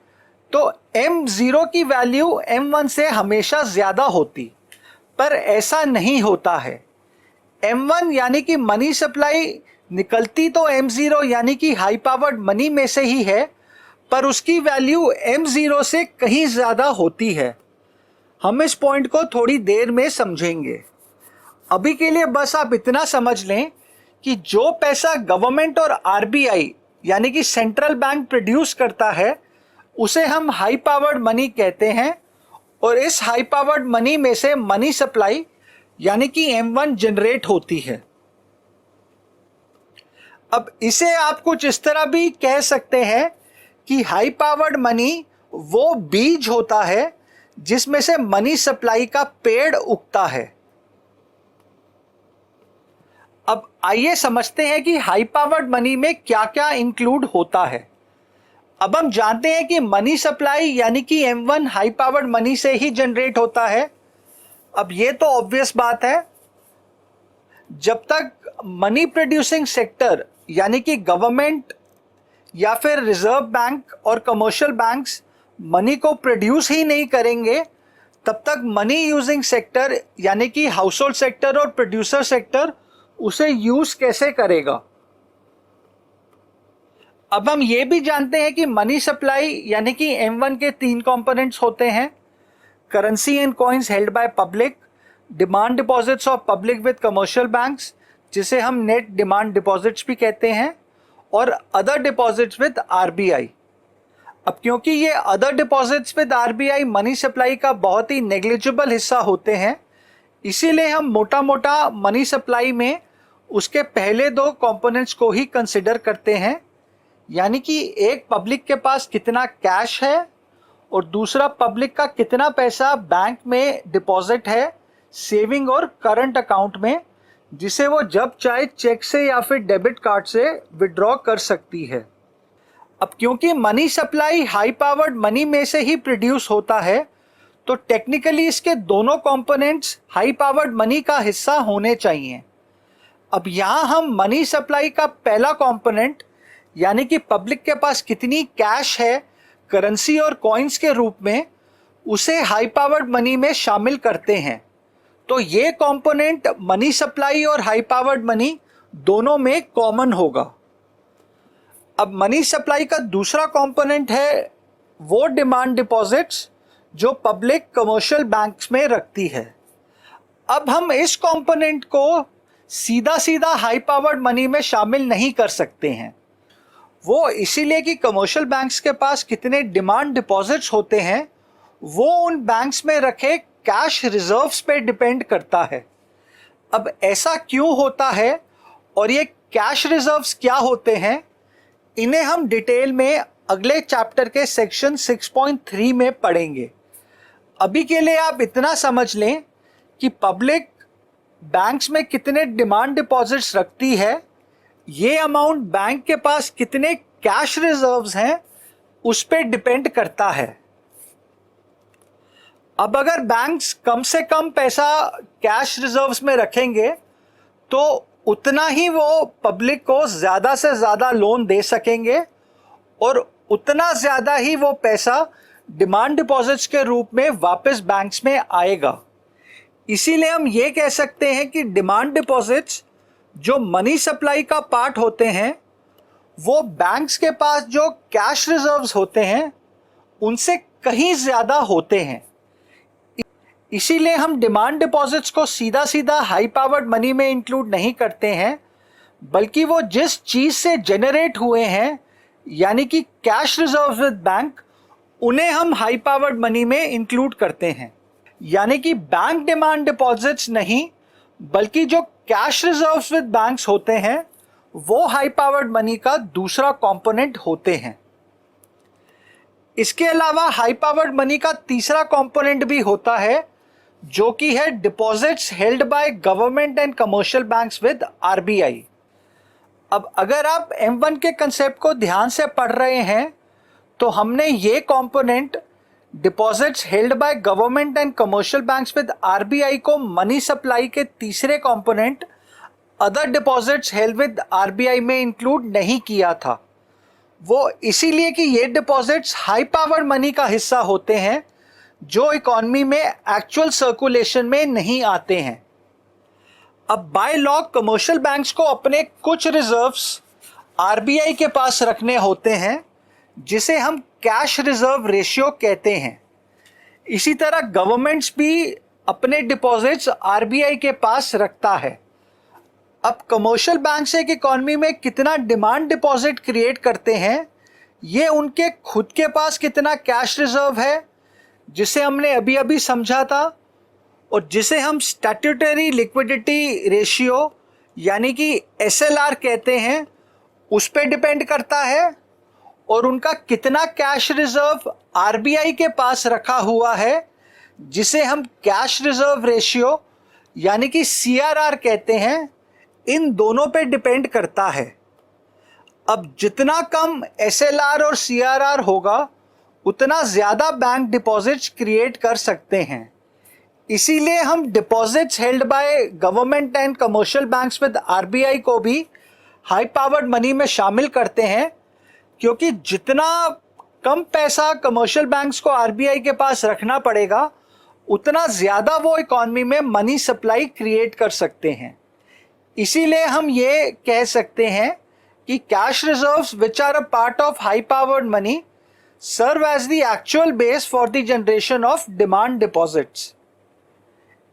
तो M0 की वैल्यू M1 से हमेशा ज़्यादा होती, पर ऐसा नहीं होता है। M1 यानी कि मनी सप्लाई निकलती तो M0 यानी कि हाई पावर्ड मनी में से ही है, पर उसकी वैल्यू M0 से कहीं ज़्यादा होती है। हम इस पॉइंट को थोड़ी देर में समझेंगे। अभी के लिए बस आप इतना समझ लें कि जो पैसा गवर्नमेंट और RBI यानी कि सेंट्रल बैंक प्रोड्यूस करता है उसे हम हाई पावर्ड मनी कहते हैं और इस हाई पावर्ड मनी में से मनी सप्लाई यानी कि M1 जनरेट होती है। अब इसे आप कुछ इस तरह भी कह सकते हैं कि हाई पावर्ड मनी वो बीज होता है जिसमें से मनी सप्लाई का पेड़ उगता है। अब आइए समझते हैं कि हाई पावर्ड मनी में क्या क्या इंक्लूड होता है। अब हम जानते हैं कि मनी सप्लाई यानी कि M1 हाई पावर्ड मनी से ही जनरेट होता है। अब ये तो ऑब्वियस बात है, जब तक मनी प्रोड्यूसिंग सेक्टर यानी कि गवर्नमेंट या फिर रिजर्व बैंक और कमर्शियल बैंक्स मनी को प्रोड्यूस ही नहीं करेंगे, तब तक मनी यूजिंग सेक्टर यानी कि हाउस होल्ड सेक्टर और प्रोड्यूसर सेक्टर उसे यूज कैसे करेगा। अब हम ये भी जानते हैं कि मनी सप्लाई यानी कि M1 के 3 कंपोनेंट्स होते हैं: currency and coins held by public, demand deposits of public with commercial banks जिसे हम नेट डिमांड डिपॉजिट्स भी कहते हैं, और अदर डिपॉजिट्स विद RBI। अब क्योंकि ये other deposits with RBI money supply का बहुत ही नेग्लिजिबल हिस्सा होते हैं, इसीलिए हम मोटा मोटा मनी सप्लाई में उसके पहले 2 कंपोनेंट्स को ही कंसिडर करते हैं, यानी कि एक पब्लिक के पास कितना कैश है और दूसरा पब्लिक का कितना पैसा बैंक में डिपॉजिट है सेविंग और करंट अकाउंट में, जिसे वो जब चाहे चेक से या फिर डेबिट कार्ड से विड्रॉ कर सकती है। अब क्योंकि money supply high powered money में से ही प्रोड्यूस होता है, तो टेक्निकली इसके दोनों कंपोनेंट्स हाई पावर्ड मनी का हिस्सा होने चाहिए। अब यहाँ हम मनी सप्लाई का पहला कंपोनेंट यानी कि पब्लिक के पास कितनी कैश है करेंसी और कॉइन्स के रूप में, उसे हाई पावर्ड मनी में शामिल करते हैं। तो ये कंपोनेंट मनी सप्लाई और हाई पावर्ड मनी दोनों में कॉमन होगा। अब मनी सप्लाई का दूसरा कंपोनेंट है वो डिमांड डिपॉजिट्स जो पब्लिक कमर्शियल बैंक्स में रखती है। अब हम इस कंपोनेंट को सीधा सीधा हाई पावर्ड मनी में शामिल नहीं कर सकते हैं। वो इसीलिए कि कमर्शियल बैंक्स के पास कितने डिमांड डिपॉजिट्स होते हैं वो उन बैंक्स में रखे कैश रिजर्व्स पे डिपेंड करता है। अब ऐसा क्यों होता है और ये कैश रिजर्व्स क्या होते हैं, इन्हें हम डिटेल में अगले चैप्टर के सेक्शन 6.3 में पढ़ेंगे। अभी के लिए आप इतना समझ लें कि पब्लिक बैंक्स में कितने डिमांड डिपॉजिट्स रखती है, ये अमाउंट बैंक के पास कितने कैश रिजर्व्स हैं उस पर डिपेंड करता है। अब अगर बैंक्स कम से कम पैसा कैश रिजर्व्स में रखेंगे तो उतना ही वो पब्लिक को ज़्यादा से ज़्यादा लोन दे सकेंगे और उतना ज़्यादा ही वो पैसा डिमांड डिपॉजिट्स के रूप में वापस बैंक्स में आएगा। इसीलिए हम ये कह सकते हैं कि डिमांड डिपॉजिट्स जो मनी सप्लाई का पार्ट होते हैं वो बैंक्स के पास जो कैश रिजर्व्स होते हैं उनसे कहीं ज़्यादा होते हैं। इसीलिए हम डिमांड डिपॉजिट्स को सीधा सीधा हाई पावर्ड मनी में इंक्लूड नहीं करते हैं, बल्कि वो जिस चीज़ से जनरेट हुए हैं यानी कि कैश रिजर्व्स विद बैंक, उन्हें हम हाई पावर्ड मनी में इंक्लूड करते हैं। यानी कि बैंक डिमांड डिपॉजिट्स नहीं, बल्कि जो कैश रिजर्व्स विद बैंक्स होते हैं वो हाई पावर्ड मनी का दूसरा कंपोनेंट होते हैं। इसके अलावा हाई पावर्ड मनी का तीसरा कंपोनेंट भी होता है जो कि है deposits held by government and commercial banks with RBI. अब अगर आप M1 के कंसेप्ट को ध्यान से पढ़ रहे हैं तो हमने ये component deposits held by government and commercial banks with RBI को मनी सप्लाई के तीसरे component other deposits held with RBI में इंक्लूड नहीं किया था। वो इसीलिए कि ये डिपॉजिट्स हाई पावर्ड मनी का हिस्सा होते हैं जो इकॉनमी में एक्चुअल सर्कुलेशन में नहीं आते हैं। अब बाय लॉ कमर्शियल बैंक्स को अपने कुछ रिजर्व्स आरबीआई के पास रखने होते हैं जिसे हम कैश रिजर्व रेशियो कहते हैं। इसी तरह गवर्नमेंट्स भी अपने डिपॉजिट्स आरबीआई के पास रखता है। अब कमर्शियल बैंक्स एक इकॉनमी में कितना डिमांड डिपॉजिट क्रिएट करते हैं ये उनके खुद के पास कितना कैश रिजर्व है जिसे हमने अभी अभी समझा था और जिसे हम स्टैट्यूटरी लिक्विडिटी रेशियो यानी कि एसएलआर कहते हैं, उस पे डिपेंड करता है। और उनका कितना कैश रिजर्व आरबीआई के पास रखा हुआ है जिसे हम कैश रिजर्व रेशियो यानी कि सीआरआर कहते हैं, इन दोनों पे डिपेंड करता है। अब जितना कम एसएलआर और सीआरआर होगा उतना ज़्यादा बैंक डिपॉजिट्स क्रिएट कर सकते हैं। इसीलिए हम deposits held by government and commercial banks with RBI को भी हाई पावर्ड मनी में शामिल करते हैं, क्योंकि जितना कम पैसा कमर्शियल बैंक्स को आरबीआई के पास रखना पड़ेगा उतना ज़्यादा वो इकॉनमी में मनी सप्लाई क्रिएट कर सकते हैं। इसीलिए हम ये कह सकते हैं कि cash reserves which are a part of high powered money serve as the actual base for the generation of demand deposits.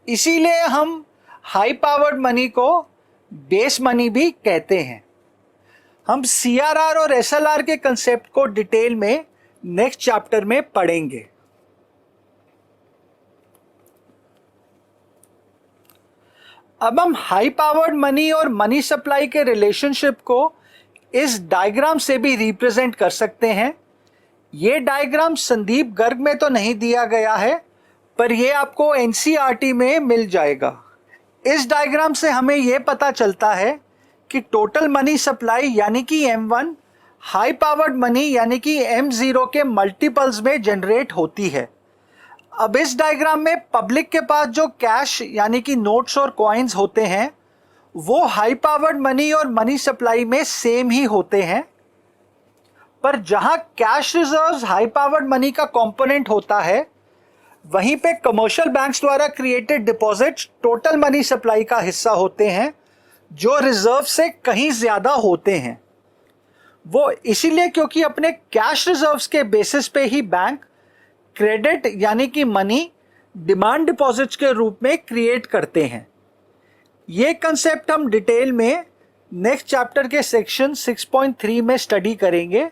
इसीलिए हम हाई पावर्ड मनी को बेस मनी भी कहते हैं। हम सीआरआर और एसएलआर के कंसेप्ट को डिटेल में नेक्स्ट चैप्टर में पढ़ेंगे। अब हम हाई पावर्ड मनी और मनी सप्लाई के रिलेशनशिप को इस डायग्राम से भी रिप्रेजेंट कर सकते हैं। ये डायग्राम संदीप गर्ग में तो नहीं दिया गया है, पर ये आपको एनसीईआरटी में मिल जाएगा। इस डायग्राम से हमें ये पता चलता है कि टोटल मनी सप्लाई यानी कि M1 हाई पावर्ड मनी यानी कि M0 के मल्टीपल्स में जनरेट होती है। अब इस डायग्राम में पब्लिक के पास जो कैश यानी कि नोट्स और कॉइन्स होते हैं वो हाई पावर्ड मनी और मनी सप्लाई में सेम ही होते हैं, पर जहां cash reserves high powered money का कंपोनेंट होता है वहीं पे कमर्शियल बैंक्स द्वारा created deposits total money supply का हिस्सा होते हैं जो रिजर्व से कहीं ज़्यादा होते हैं। वो इसीलिए क्योंकि अपने कैश रिजर्व्स के बेसिस पे ही बैंक क्रेडिट यानी कि मनी डिमांड डिपॉजिट्स के रूप में क्रिएट करते हैं। ये कंसेप्ट हम डिटेल में नेक्स्ट चैप्टर के सेक्शन 6.3 में स्टडी करेंगे।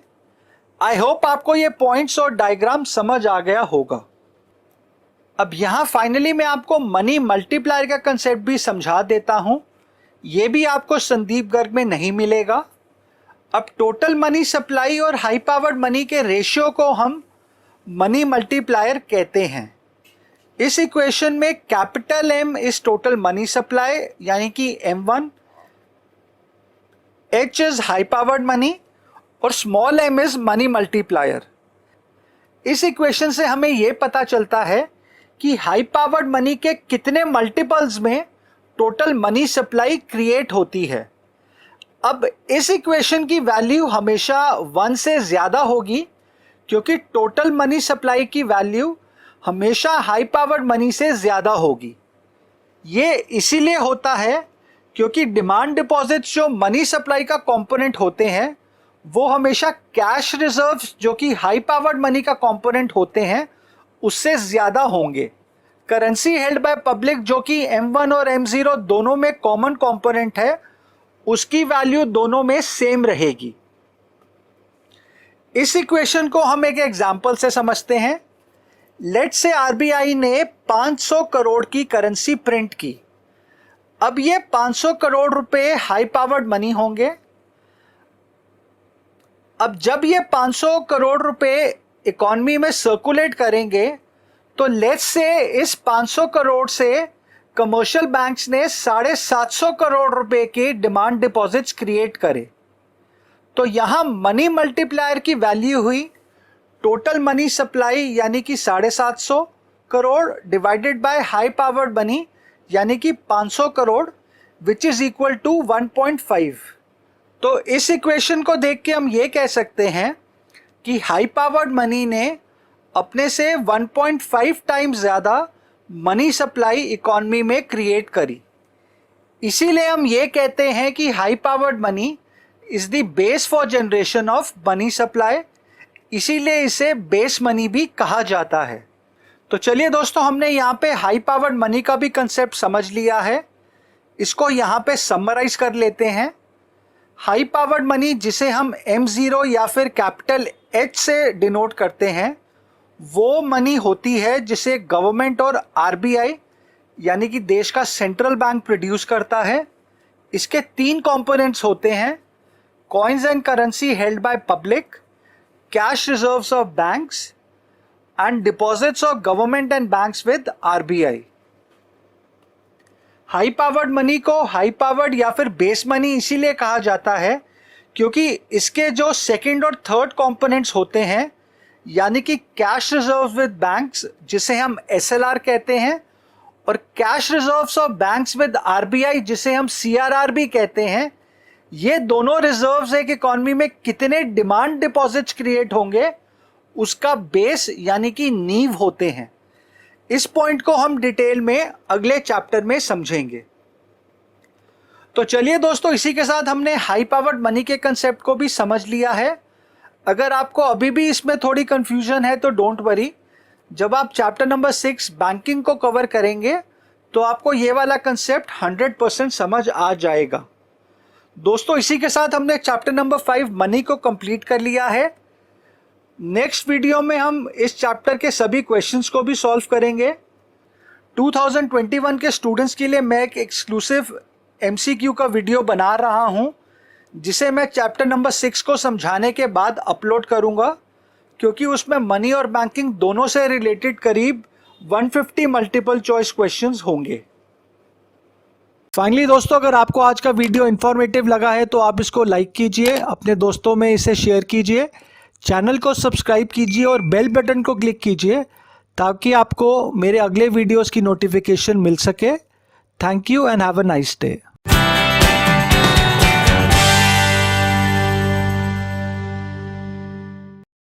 आई होप आपको ये पॉइंट्स और डायग्राम समझ आ गया होगा। अब यहाँ फाइनली मैं आपको मनी मल्टीप्लायर का कंसेप्ट भी समझा देता हूँ। ये भी आपको संदीप गर्ग में नहीं मिलेगा। अब टोटल मनी सप्लाई और हाई पावर्ड मनी के रेशियो को हम मनी मल्टीप्लायर कहते हैं। इस इक्वेशन में capital M is total money supply यानी कि M1, H is high powered money और small m is money multiplier. इस इक्वेशन से हमें यह पता चलता है कि हाई पावर्ड मनी के कितने मल्टीपल्स में टोटल मनी सप्लाई क्रिएट होती है। अब इस इक्वेशन की वैल्यू हमेशा 1 से ज़्यादा होगी, क्योंकि टोटल मनी सप्लाई की वैल्यू हमेशा हाई पावर्ड मनी से ज़्यादा होगी। ये इसीलिए होता है क्योंकि डिमांड डिपॉजिट्स जो मनी सप्लाई का कंपोनेंट होते हैं वो हमेशा कैश रिजर्व्स जो कि हाई पावर्ड मनी का कंपोनेंट होते हैं उससे ज़्यादा होंगे। करेंसी हेल्ड बाय पब्लिक जो कि M1 और M0 दोनों में कॉमन कंपोनेंट है, उसकी वैल्यू दोनों में सेम रहेगी। इस इक्वेशन को हम एक एग्जांपल से समझते हैं। लेट्स से आरबीआई ने 500 करोड़ की करेंसी प्रिंट की। अब ये 500 करोड़ रुपए हाई पावर्ड मनी होंगे। अब जब ये 500 करोड़ रुपए इकॉनमी में सर्कुलेट करेंगे तो लेट्स से इस 500 करोड़ से कमर्शियल बैंक्स ने 750 करोड़ रुपए के डिमांड डिपॉजिट्स क्रिएट करे। तो यहां मनी मल्टीप्लायर की वैल्यू हुई टोटल मनी सप्लाई यानी कि 750 crore divided by high powered money यानी कि 500 crore which is equal to 1.5। तो इस इक्वेशन को देख के हम ये कह सकते हैं कि हाई पावर्ड मनी ने अपने से 1.5 टाइम्स ज़्यादा मनी सप्लाई इकॉनमी में क्रिएट करी। इसीलिए हम ये कहते हैं कि high powered money is the base for generation of money supply, इसीलिए इसे बेस मनी भी कहा जाता है। तो चलिए दोस्तों, हमने यहाँ पे हाई पावर्ड मनी का भी कंसेप्ट समझ लिया है। इसको यहाँ पे समराइज कर लेते हैं। हाई पावर्ड मनी जिसे हम M0 या फिर कैपिटल H से डिनोट करते हैं वो मनी होती है जिसे गवर्नमेंट और आरबीआई यानी कि देश का सेंट्रल बैंक प्रोड्यूस करता है। इसके 3 कंपोनेंट्स होते हैं: coins and currency held by public, cash reserves of banks and deposits of government and banks with RBI. High powered money को हाई पावर्ड या फिर बेस मनी इसीलिए कहा जाता है क्योंकि इसके जो सेकंड और थर्ड कंपोनेंट्स होते हैं यानी कि कैश रिजर्व्स विद बैंक्स जिसे हम SLR कहते हैं और cash reserves of banks with RBI जिसे हम CRR भी कहते हैं, ये दोनों रिजर्व्स एक इकॉनमी में कितने डिमांड डिपॉजिट्स क्रिएट होंगे उसका बेस यानी कि नींव होते हैं। इस पॉइंट को हम डिटेल में अगले चैप्टर में समझेंगे। तो चलिए दोस्तों, इसी के साथ हमने हाई पावर्ड मनी के कंसेप्ट को भी समझ लिया है। अगर आपको अभी भी इसमें थोड़ी कंफ्यूजन है तो डोंट वरी, जब आप चैप्टर नंबर 6 बैंकिंग को कवर करेंगे तो आपको ये वाला कंसेप्ट 100% समझ आ जाएगा। दोस्तों, इसी के साथ हमने चैप्टर नंबर 5 मनी को कंप्लीट कर लिया है। नेक्स्ट वीडियो में हम इस चैप्टर के सभी क्वेश्चंस को भी सॉल्व करेंगे। 2021 के स्टूडेंट्स के लिए मैं एक एक्सक्लूसिव MCQ का वीडियो बना रहा हूं जिसे मैं चैप्टर नंबर 6 को समझाने के बाद अपलोड करूंगा, क्योंकि उसमें मनी और बैंकिंग दोनों से रिलेटेड करीब 150 मल्टीपल चॉइस क्वेश्चंस होंगे। फाइनली दोस्तों, अगर आपको आज का वीडियो इन्फॉर्मेटिव लगा है तो आप इसको लाइक कीजिए, अपने दोस्तों में इसे शेयर कीजिए, चैनल को सब्सक्राइब कीजिए और बेल बटन को क्लिक कीजिए ताकि आपको मेरे अगले वीडियोस की नोटिफिकेशन मिल सके। Thank you and have a nice day.